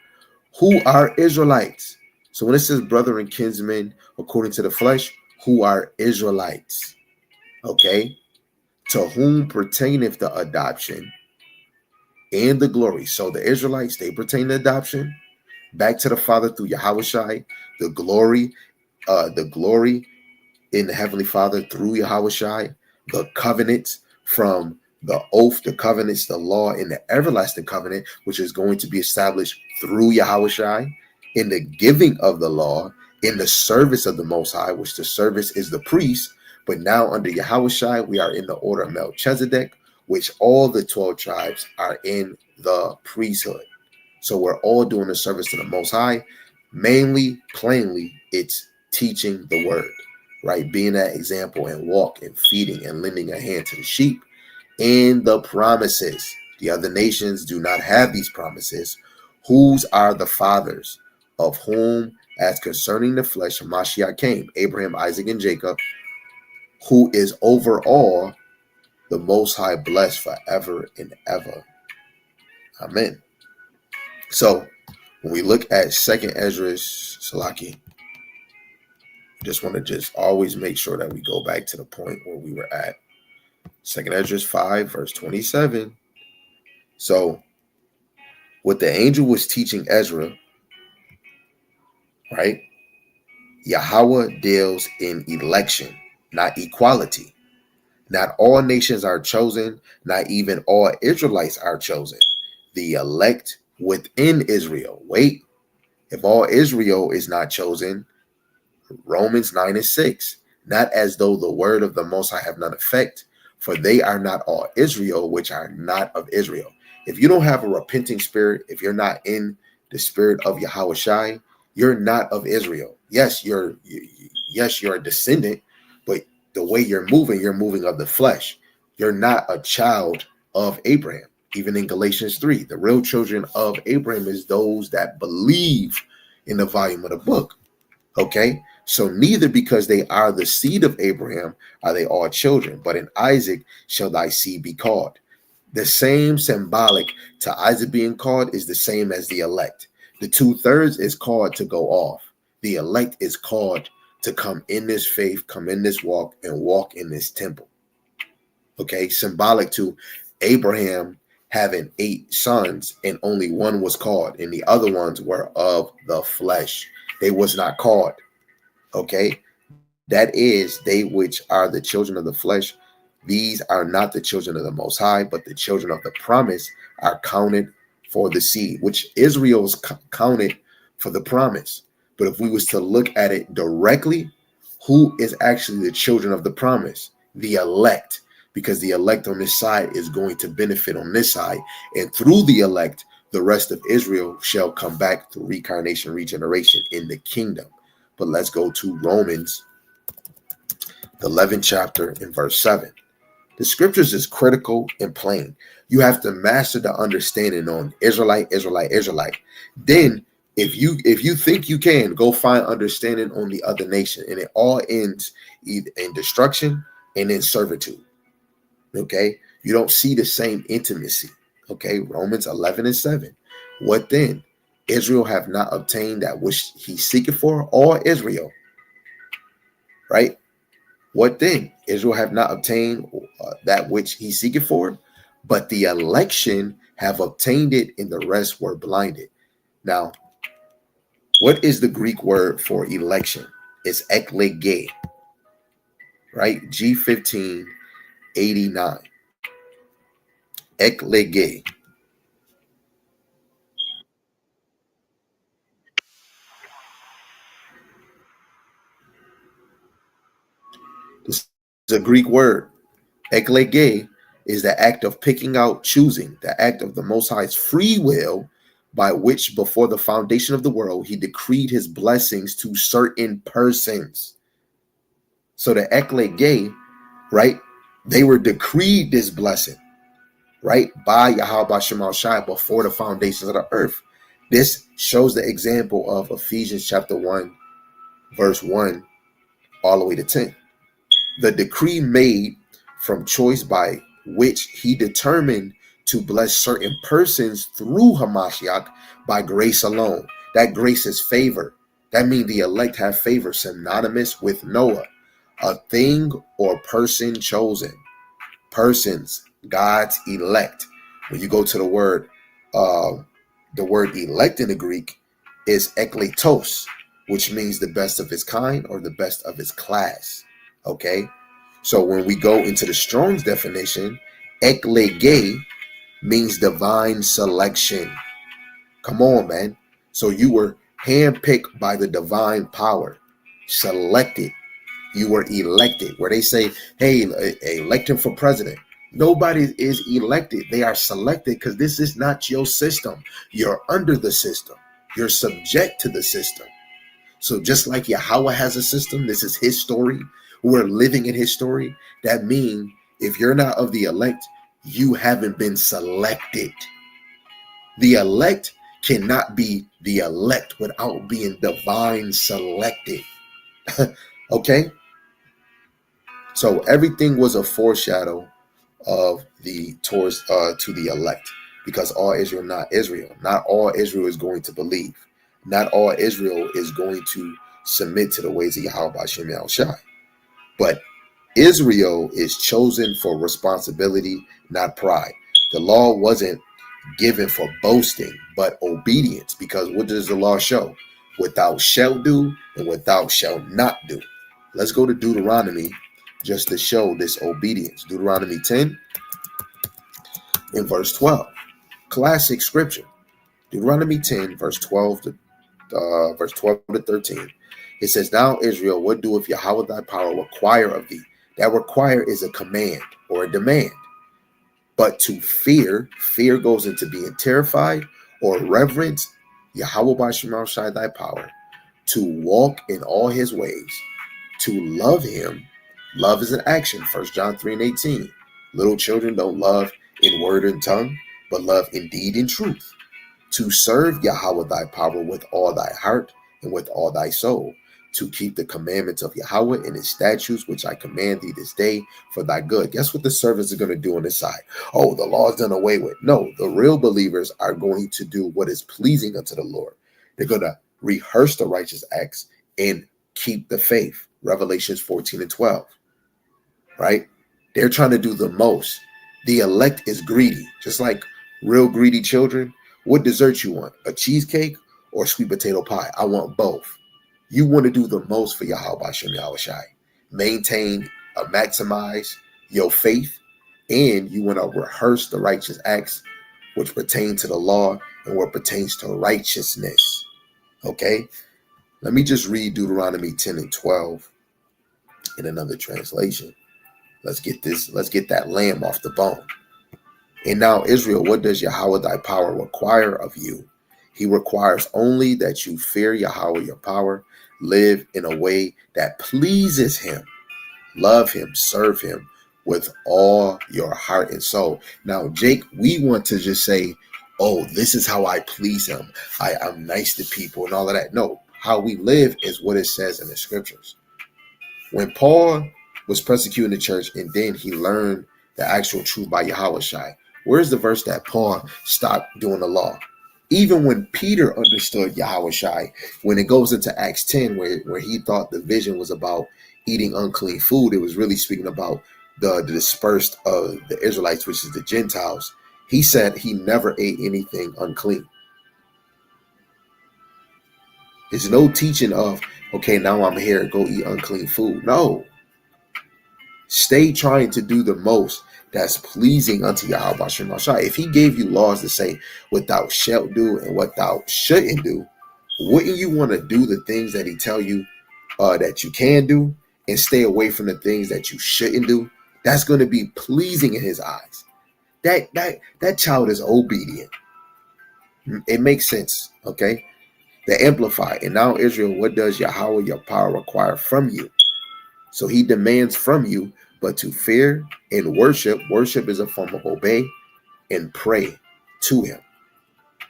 Who are Israelites? So when it says brother and kinsmen according to the flesh, who are Israelites? Okay. To whom pertaineth the adoption and the glory. So the Israelites, they pertain to adoption back to the Father through Yahushai, the glory in the Heavenly Father through Yahushai, the covenants from the oath, the covenants, the law, and the everlasting covenant, which is going to be established through Yahushai, in the giving of the law, in the service of the Most High, which the service is the priest. But now under Yahushai, we are in the order of Melchizedek, which all the 12 tribes are in the priesthood. So we're all doing the service to the Most High. Mainly, plainly, it's teaching the word, right? Being that example and walk and feeding and lending a hand to the sheep and the promises. The other nations do not have these promises. Whose are the fathers, of whom, as concerning the flesh, Mashiach came, Abraham, Isaac, and Jacob, who is over all, the Most High, blessed forever and ever. Amen. So when we look at 2nd Esdras, Salaki, just want to always make sure that we go back to the point where we were at. 2nd Esdras 5, verse 27. So what the angel was teaching Ezra, right? Yahweh deals in election, not equality. Not all nations are chosen, not even all Israelites are chosen. The elect within Israel. Wait, if all Israel is not chosen, Romans 9:6, not as though the word of the Most High have none effect, for they are not all Israel, which are not of Israel. If you don't have a repenting spirit, if you're not in the spirit of Yahushai, you're not of Israel. Yes, you're a descendant, but the way you're moving of the flesh. You're not a child of Abraham. Even in Galatians 3, the real children of Abraham is those that believe in the volume of the book. Okay, so neither because they are the seed of Abraham are they all children, but in Isaac shall thy seed be called. The same symbolic to Isaac being called is the same as the elect. The 2/3 is called to go off. The elect is called to come in this faith, come in this walk, and walk in this temple. Okay, symbolic to Abraham having 8 sons and only one was called, and the other ones were of the flesh. They was not called. Okay, that is, they which are the children of the flesh, these are not the children of the Most High, but the children of the promise are counted for the seed, which Israel is counted for the promise. But if we was to look at it directly, who is actually the children of the promise? The elect, because the elect on this side is going to benefit on this side, and through the elect, the rest of Israel shall come back through reincarnation, regeneration in the kingdom. But let's go to Romans, the 11th chapter in verse 7. The scriptures is critical and plain. You have to master the understanding on Israelite. Then if you think you can, go find understanding on the other nation, and it all ends either in destruction and in servitude. Okay, you don't see the same intimacy. Okay, Romans 11:7. What then? Israel have not obtained that which he seeketh for, all Israel. Right? What then? Israel have not obtained that which he seeketh for, but the election have obtained it, and the rest were blinded. Now, what is the Greek word for election? It's eklege, right? G1589. Eklege. This is a Greek word. Eklege is the act of picking out, choosing, the act of the Most High's free will by which before the foundation of the world, he decreed his blessings to certain persons. So the eklege, right? They were decreed this blessing, right? By Yahweh Shemal Shai before the foundations of the earth. This shows the example of Ephesians chapter 1, verse 1, all the way to 10. The decree made from choice by which he determined to bless certain persons through Hamashiach by grace alone. That grace is favor. That means the elect have favor, synonymous with Noah. A thing or person chosen. Persons, God's elect. When you go to the word elect in the Greek is ekletos, which means the best of his kind or the best of his class. Okay, so when we go into the Strong's definition, eklege means divine selection. Come on, man. So you were handpicked by the divine power, selected. You were elected. Where they say, hey, elect him for president. Nobody is elected. They are selected because this is not your system. You're under the system. You're subject to the system. So just like Yahweh has a system, this is his story. We're living in his story. That means if you're not of the elect, you haven't been selected. The elect cannot be the elect without being divine selected. Okay? So everything was a foreshadow of the to the elect, because all Israel, not Israel. Not all Israel is going to believe. Not all Israel is going to submit to the ways of Yahweh Shem El Shai. But Israel is chosen for responsibility, not pride. The law wasn't given for boasting, but obedience. Because what does the law show? What thou shalt do and what thou shalt not do. Let's go to Deuteronomy just to show this obedience. Deuteronomy 10 in verse 12. Classic scripture. Deuteronomy 10, verse 12 to 13. It says, now Israel, what doeth Yahweh thy power require of thee? That require is a command or a demand. But to fear goes into being terrified or reverence Yahweh by Shemal Shai thy power, to walk in all his ways, to love him. Love is an action. 1 John 3 and 18. Little children don't love in word and tongue, but love in deed and truth. To serve Yahweh thy power with all thy heart and with all thy soul, to keep the commandments of Yahweh and his statutes, which I command thee this day for thy good. Guess what the servants are going to do on this side? Oh, the law is done away with. No, the real believers are going to do what is pleasing unto the Lord. They're going to rehearse the righteous acts and keep the faith. Revelations 14 and 12. Right? They're trying to do the most. The elect is greedy, just like real greedy children. What dessert you want? A cheesecake or sweet potato pie? I want both. You want to do the most for Yahweh Shem Yahweh Shai. Maintain, maximize your faith, and you want to rehearse the righteous acts which pertain to the law and what pertains to righteousness. Okay? Let me just read Deuteronomy 10 and 12 in another translation. Let's get that lamb off the bone. And now, Israel, what does Yahweh thy power require of you? He requires only that you fear Yahweh your power, live in a way that pleases him, love him, serve him with all your heart and soul. Now, Jake, we want to just say, oh, this is how I please him. I'm nice to people and all of that. No, how we live is what it says in the scriptures. When Paul was persecuting the church and then he learned the actual truth by Yahweh Shai, where's the verse that Paul stopped doing the law? Even when Peter understood Yahweh Shai, when it goes into Acts 10, where he thought the vision was about eating unclean food, it was really speaking about the dispersed of the Israelites, which is the Gentiles. He said he never ate anything unclean. There's no teaching of, okay, now I'm here, go eat unclean food. No. Stay trying to do the most that's pleasing unto Yahweh Shem Shai. If he gave you laws to say what thou shalt do and what thou shouldn't do, wouldn't you want to do the things that he tell you that you can do and stay away from the things that you shouldn't do? That's going to be pleasing in his eyes. That child is obedient. It makes sense, okay? The Amplified. And now, Israel, what does Yahweh, your power, require from you? So he demands from you, but to fear and worship. Worship is a form of obey and pray to him.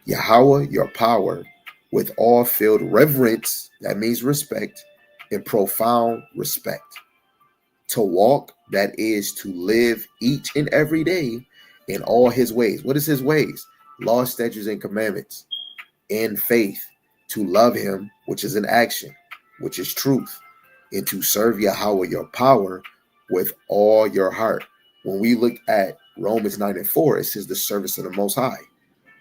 Yahweh, your power, with all filled reverence, that means respect, and profound respect. To walk, that is to live each and every day in all his ways. What is his ways? Law, statutes, and commandments. In faith, to love him, which is an action, which is truth, and to serve Yahweh, your power, with all your heart. When we look at Romans 9:4, it says the service of the Most High.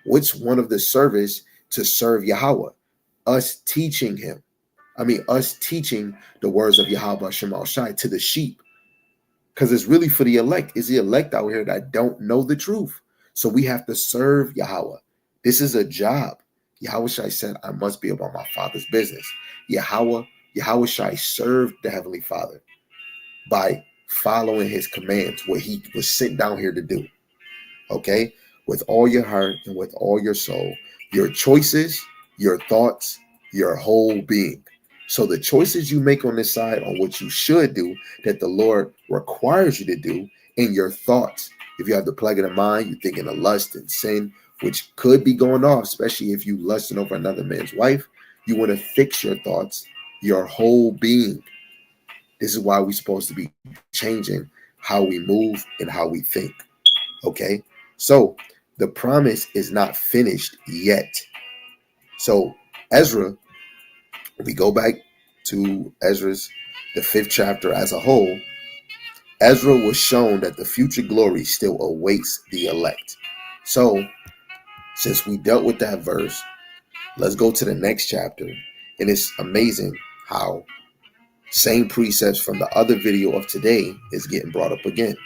Which one of the service to serve Yahweh? Us teaching him. Us teaching the words of Yahweh Shema Shai to the sheep. Because it's really for the elect. It's the elect out here that don't know the truth. So we have to serve Yahweh. This is a job. Yahweh Shai said, I must be about my Father's business. Yahweh Shai served the Heavenly Father by following his commands, what he was sent down here to do. Okay? With all your heart and with all your soul, your choices, your thoughts, your whole being. So the choices you make on this side on what you should do, that the Lord requires you to do, in your thoughts. If you have the plague of the mind, you're thinking of lust and sin, which could be going off, especially if you lusting over another man's wife. You want to fix your thoughts, your whole being. This is why we're supposed to be changing how we move and how we think. Okay? So the promise is not finished yet. So Ezra, we go back to Ezra's, the 5th chapter as a whole. Ezra was shown that the future glory still awaits the elect. So since we dealt with that verse, let's go to the next chapter. And it's amazing how same precepts from the other video of today is getting brought up again.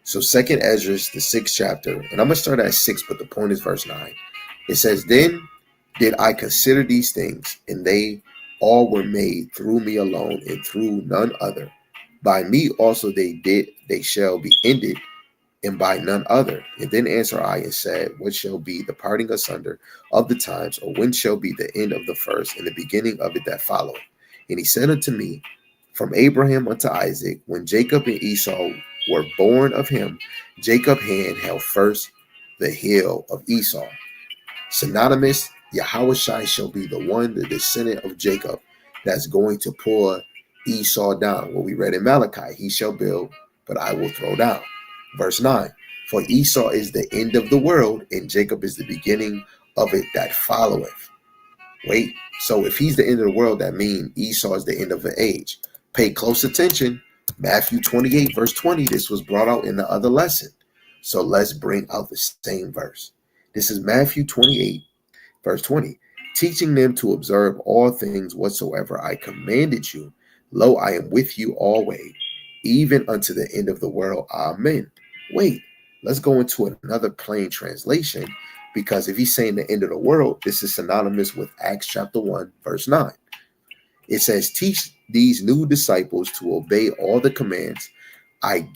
So 2nd Ezra, the 6th chapter, and I'm going to start at 6, but the point is verse 9. It says, Then did I consider these things, and they all were made through me alone and through none other. By me also they shall be ended, and by none other. And then answered I and said, What shall be the parting asunder of the times, or when shall be the end of the first, and the beginning of it that followeth? And he said unto me, From Abraham unto Isaac, when Jacob and Esau were born of him, Jacob's hand held first the heel of Esau. Synonymous, Yahweh Shai shall be the one, the descendant of Jacob, that's going to pull Esau down. What we read in Malachi, he shall build, but I will throw down. Verse 9, for Esau is the end of the world, and Jacob is the beginning of it that followeth. Wait, so if he's the end of the world, that means Esau is the end of the age. Pay close attention. Matthew 28, verse 20, this was brought out in the other lesson. So let's bring out the same verse. This is Matthew 28, verse 20. Teaching them to observe all things whatsoever I commanded you. Lo, I am with you always, even unto the end of the world. Amen. Wait, let's go into another plain translation, because if he's saying the end of the world, this is synonymous with Acts chapter 1, verse 9. It says, teach these new disciples to obey all the commands I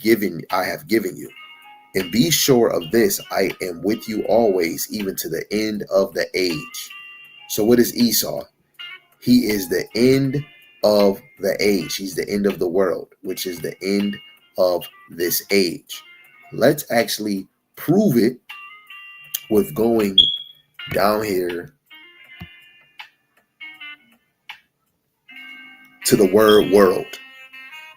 have given you. And be sure of this, I am with you always, even to the end of the age. So what is Esau? He is the end of the age. He's the end of the world, which is the end of this age. Let's actually prove it with going down here to the word world.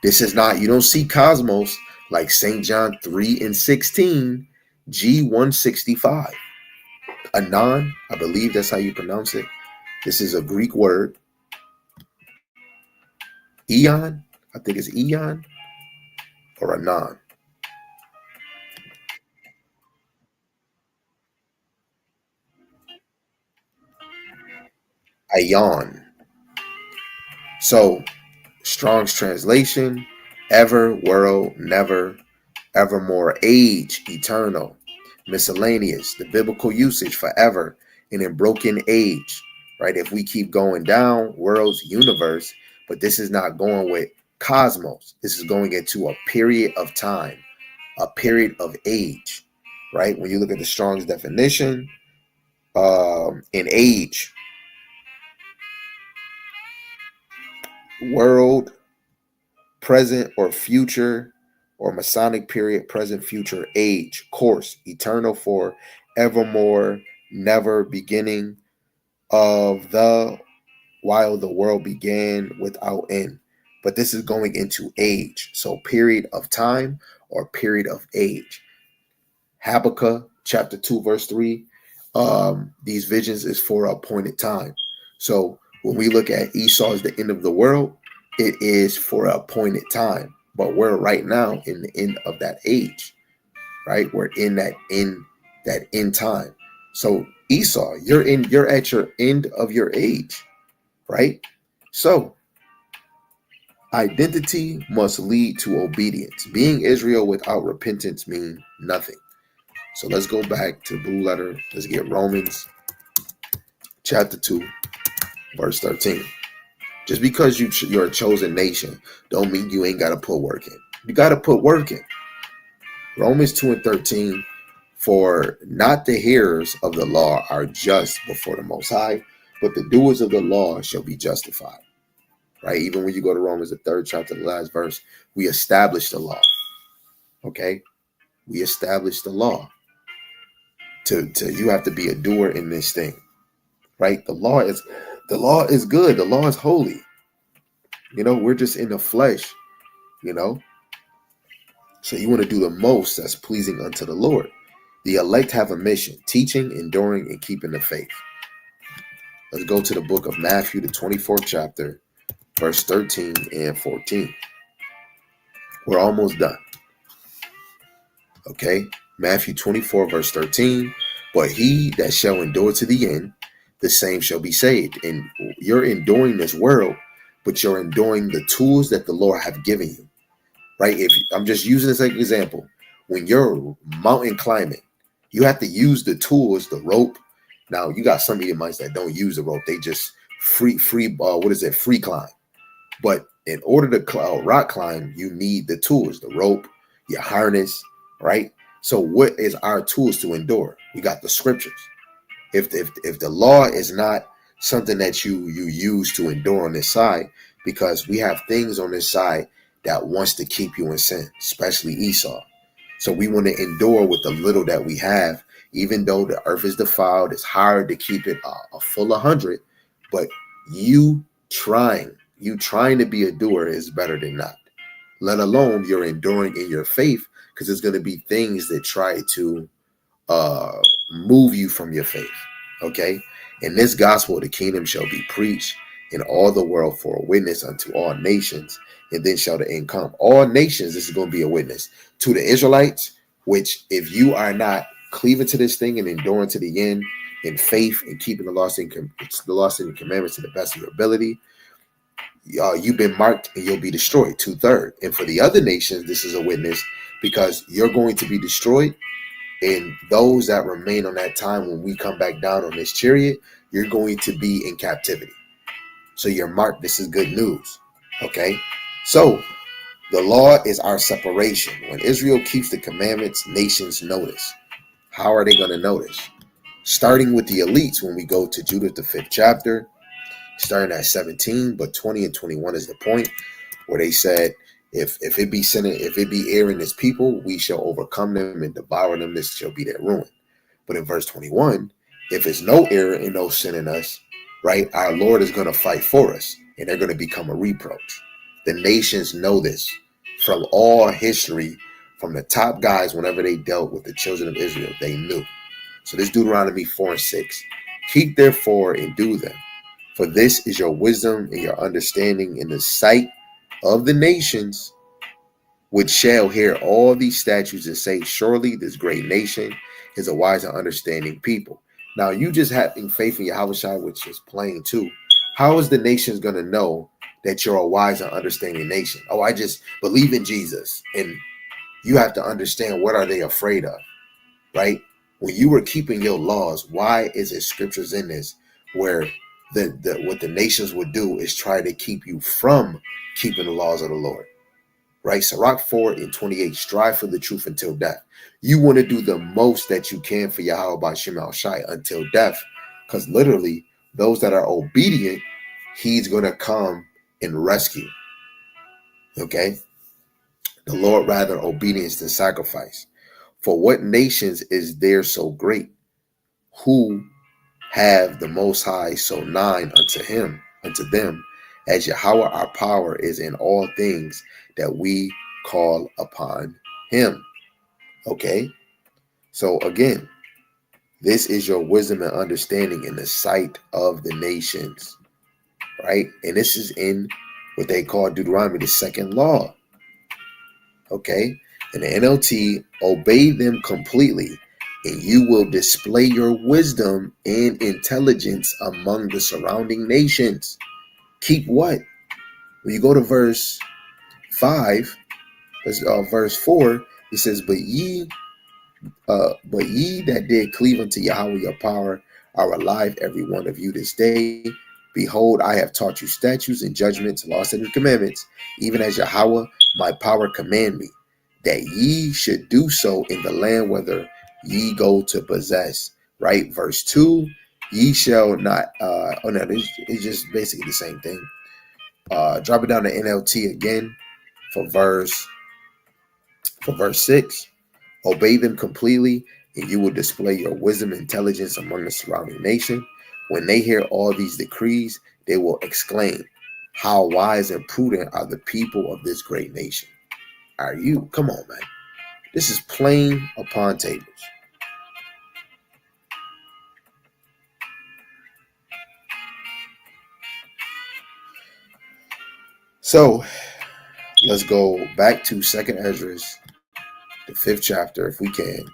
This is not, you don't see cosmos like St. John 3:16, G165. Anon, I believe that's how you pronounce it. This is a Greek word. Eon, I think it's Eon or Anon. Aion. So Strong's translation, ever, world, never, evermore, age, eternal, miscellaneous, the biblical usage, forever, and in broken age, right? If we keep going down, worlds, universe, but this is not going with cosmos. This is going into a period of time, a period of age, right? When you look at the Strong's definition, in age, world, present or future, or Masonic period, present, future, age, course, eternal, for evermore, never, beginning of the, while the world began, without end. But this is going into age. So period of time or period of age. Habakkuk chapter 2, verse 3. These visions is for an appointed time. So when we look at Esau as the end of the world, it is for an appointed time. But we're right now in the end of that age, right? We're in that end time. So Esau, you're at your end of your age, right? So identity must lead to obedience. Being Israel without repentance means nothing. So let's go back to Blue Letter. Let's get Romans chapter 2, verse 13. Just because you're a chosen nation don't mean you ain't got to put work in. You got to put work in. Romans 2 and 13, for not the hearers of the law are just before the Most High, but the doers of the law shall be justified. Right? Even when you go to Romans, the 3rd chapter, the last verse, we establish the law. Okay? We establish the law. To you have to be a doer in this thing. Right? The law is good. The law is holy. We're just in the flesh, So you want to do the most that's pleasing unto the Lord. The elect have a mission, teaching, enduring, and keeping the faith. Let's go to the book of Matthew, the 24th chapter, verse 13 and 14. We're almost done. Okay? Matthew 24, verse 13. But he that shall endure to the end, the same shall be saved. And you're enduring this world, but you're enduring the tools that the Lord have given you. Right? If I'm just using this as an example, when you're mountain climbing, you have to use the tools, the rope. Now you got some Edomites that don't use the rope; they just free climb. But in order to rock climb, you need the tools, the rope, your harness, right? So what is our tools to endure? We got the scriptures. If the law is not something that you use to endure on this side, because we have things on this side that wants to keep you in sin, especially Esau. So we want to endure with the little that we have, even though the earth is defiled. It's hard to keep it a full 100, but you trying to be a doer is better than not. Let alone you're enduring in your faith, because there's going to be things that try to move you from your faith. Okay? In this gospel, the kingdom shall be preached in all the world for a witness unto all nations, and then shall the end come. All nations, this is going to be a witness to the Israelites, which if you are not cleaving to this thing and enduring to the end in faith and keeping the laws and commandments to the best of your ability, you've been marked and you'll be destroyed, 2/3. And for the other nations, this is a witness, because you're going to be destroyed. And those that remain on that time, when we come back down on this chariot, you're going to be in captivity. So you're marked. This is good news. Okay? So the law is our separation. When Israel keeps the commandments, nations notice. How are they going to notice? Starting with the elites, when we go to Judith, the 5th chapter, starting at 17, but 20 and 21 is the point where they said, if it be error in this people, we shall overcome them and devour them. This shall be their ruin. But in verse 21, if it's no error and no sin in us, right, our Lord is going to fight for us, and they're going to become a reproach. The nations know this from all history, from the top guys. Whenever they dealt with the children of Israel, they knew. So this Deuteronomy 4 and 6. Keep therefore and do them, for this is your wisdom and your understanding in the sight of the nations, which shall hear all these statutes and say, surely this great nation is a wise and understanding people. Now, you just having faith in Yahushua, which is plain too. How is the nations going to know that you're a wise and understanding nation? Oh, I just believe in Jesus. And you have to understand, what are they afraid of, right? When you were keeping your laws, why is it scriptures in this where what the nations would do is try to keep you from keeping the laws of the Lord? right? Sirach 4:28, strive for the truth until death. You want to do the most that you can for Yahweh Ba'Shem Al-Shai until death, because literally those that are obedient, he's going to come and rescue. Okay? The Lord rather obedience than sacrifice. For what nations is there so great, who have the Most High so nigh unto them, as Yahweh our power is in all things that we call upon him. Okay? So again, this is your wisdom and understanding in the sight of the nations, right? And this is in what they call Deuteronomy, the second law. Okay? In the NLT, obey them completely, and you will display your wisdom and intelligence among the surrounding nations. Keep what? When you go to verse 5, verse 4, it says, But ye that did cleave unto Yahweh your power are alive, every one of you this day. Behold, I have taught you statutes and judgments, laws and commandments, even as Yahweh my power command me, that ye should do so in the land whether ye go to possess. Right? Verse 2, ye shall not, it's just basically the same thing. Drop it down to NLT again for verse 6. Obey them completely, and you will display your wisdom and intelligence among the surrounding nation. When they hear all these decrees, they will exclaim, how wise and prudent are the people of this great nation. Are you? Come on, man. This is plain upon tables. So let's go back to 2nd Ezra, the 5th chapter, if we can.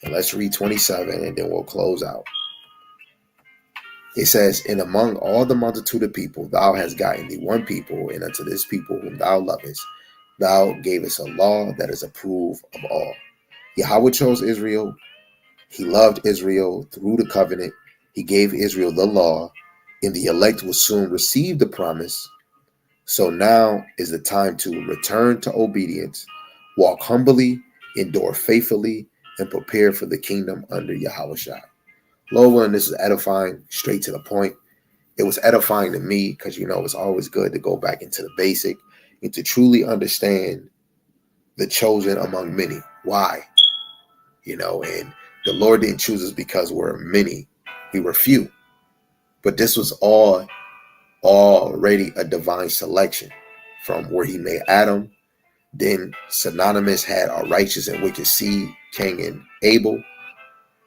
And let's read 27, and then we'll close out. It says, And among all the multitude of people, thou hast gotten thee one people, and unto this people whom thou lovest, thou gavest a law that is approved of all. Yahweh chose Israel. He loved Israel through the covenant. He gave Israel the law, and the elect will soon receive the promise. So now is the time to return to obedience, walk humbly, endure faithfully, and prepare for the kingdom under Yahweh Shai. Lord willing, this is edifying, straight to the point. It was edifying to me because, it's always good to go back into the basic and to truly understand the chosen among many. Why? And the Lord didn't choose us because we're many. We were few. But this was already a divine selection from where he made Adam. Then synonymous had a righteous and wicked seed, Cain and Abel.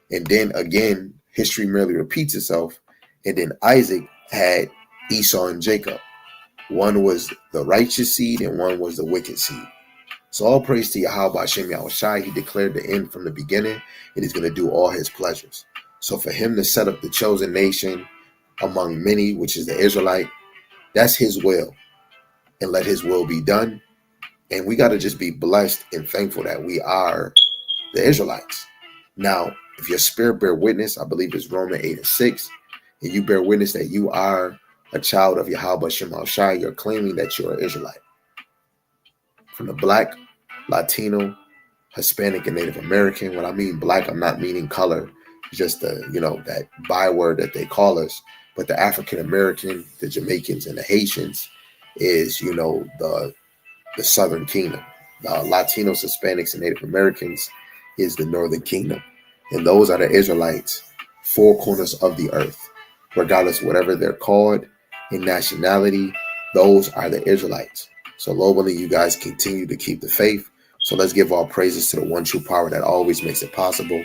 And then again, history merely repeats itself. And then Isaac had Esau and Jacob. One was the righteous seed and one was the wicked seed. So all praise to Yahweh Ba'Shem Yahushai. He declared the end from the beginning, and he's going to do all his pleasures. So for him to set up the chosen nation among many, which is the Israelite, that's his will. And let his will be done. And we got to just be blessed and thankful that we are the Israelites. Now, if your spirit bear witness, I believe it's Romans 8:6, and you bear witness that you are a child of Yahweh Ba'Shem Shai, you're claiming that you're an Israelite. From the Black, Latino, Hispanic, and Native American. When I mean Black, I'm not meaning color, just that byword that they call us. But the African American, the Jamaicans, and the Haitians is, the Southern Kingdom. Latinos, Hispanics, and Native Americans is the Northern Kingdom. And those are the Israelites, four corners of the earth. Regardless of whatever they're called in nationality, those are the Israelites. So Lord willing, you guys continue to keep the faith. So let's give all praises to the one true power that always makes it possible.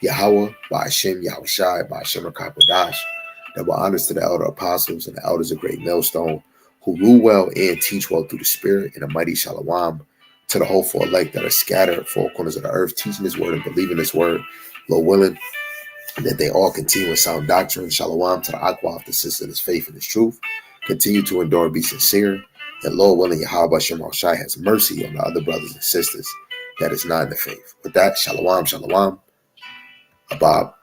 Yahweh, Ba'Shem, Yahushai, Ba'Shem HaKadosh. Double honors to the elder apostles and the elders of Great Millstone, who rule well and teach well through the Spirit, in a mighty shalom to the hopeful elect that are scattered at four corners of the earth, teaching this word and believing this word. Lord willing, that they all continue in sound doctrine. Shalom to the Aqua of the sister of his faith and his truth. Continue to endure and be sincere. And Lord willing, Yahweh Ba'Shem Shai has mercy on the other brothers and sisters that is not in the faith. With that, shalom, shalom. Abab.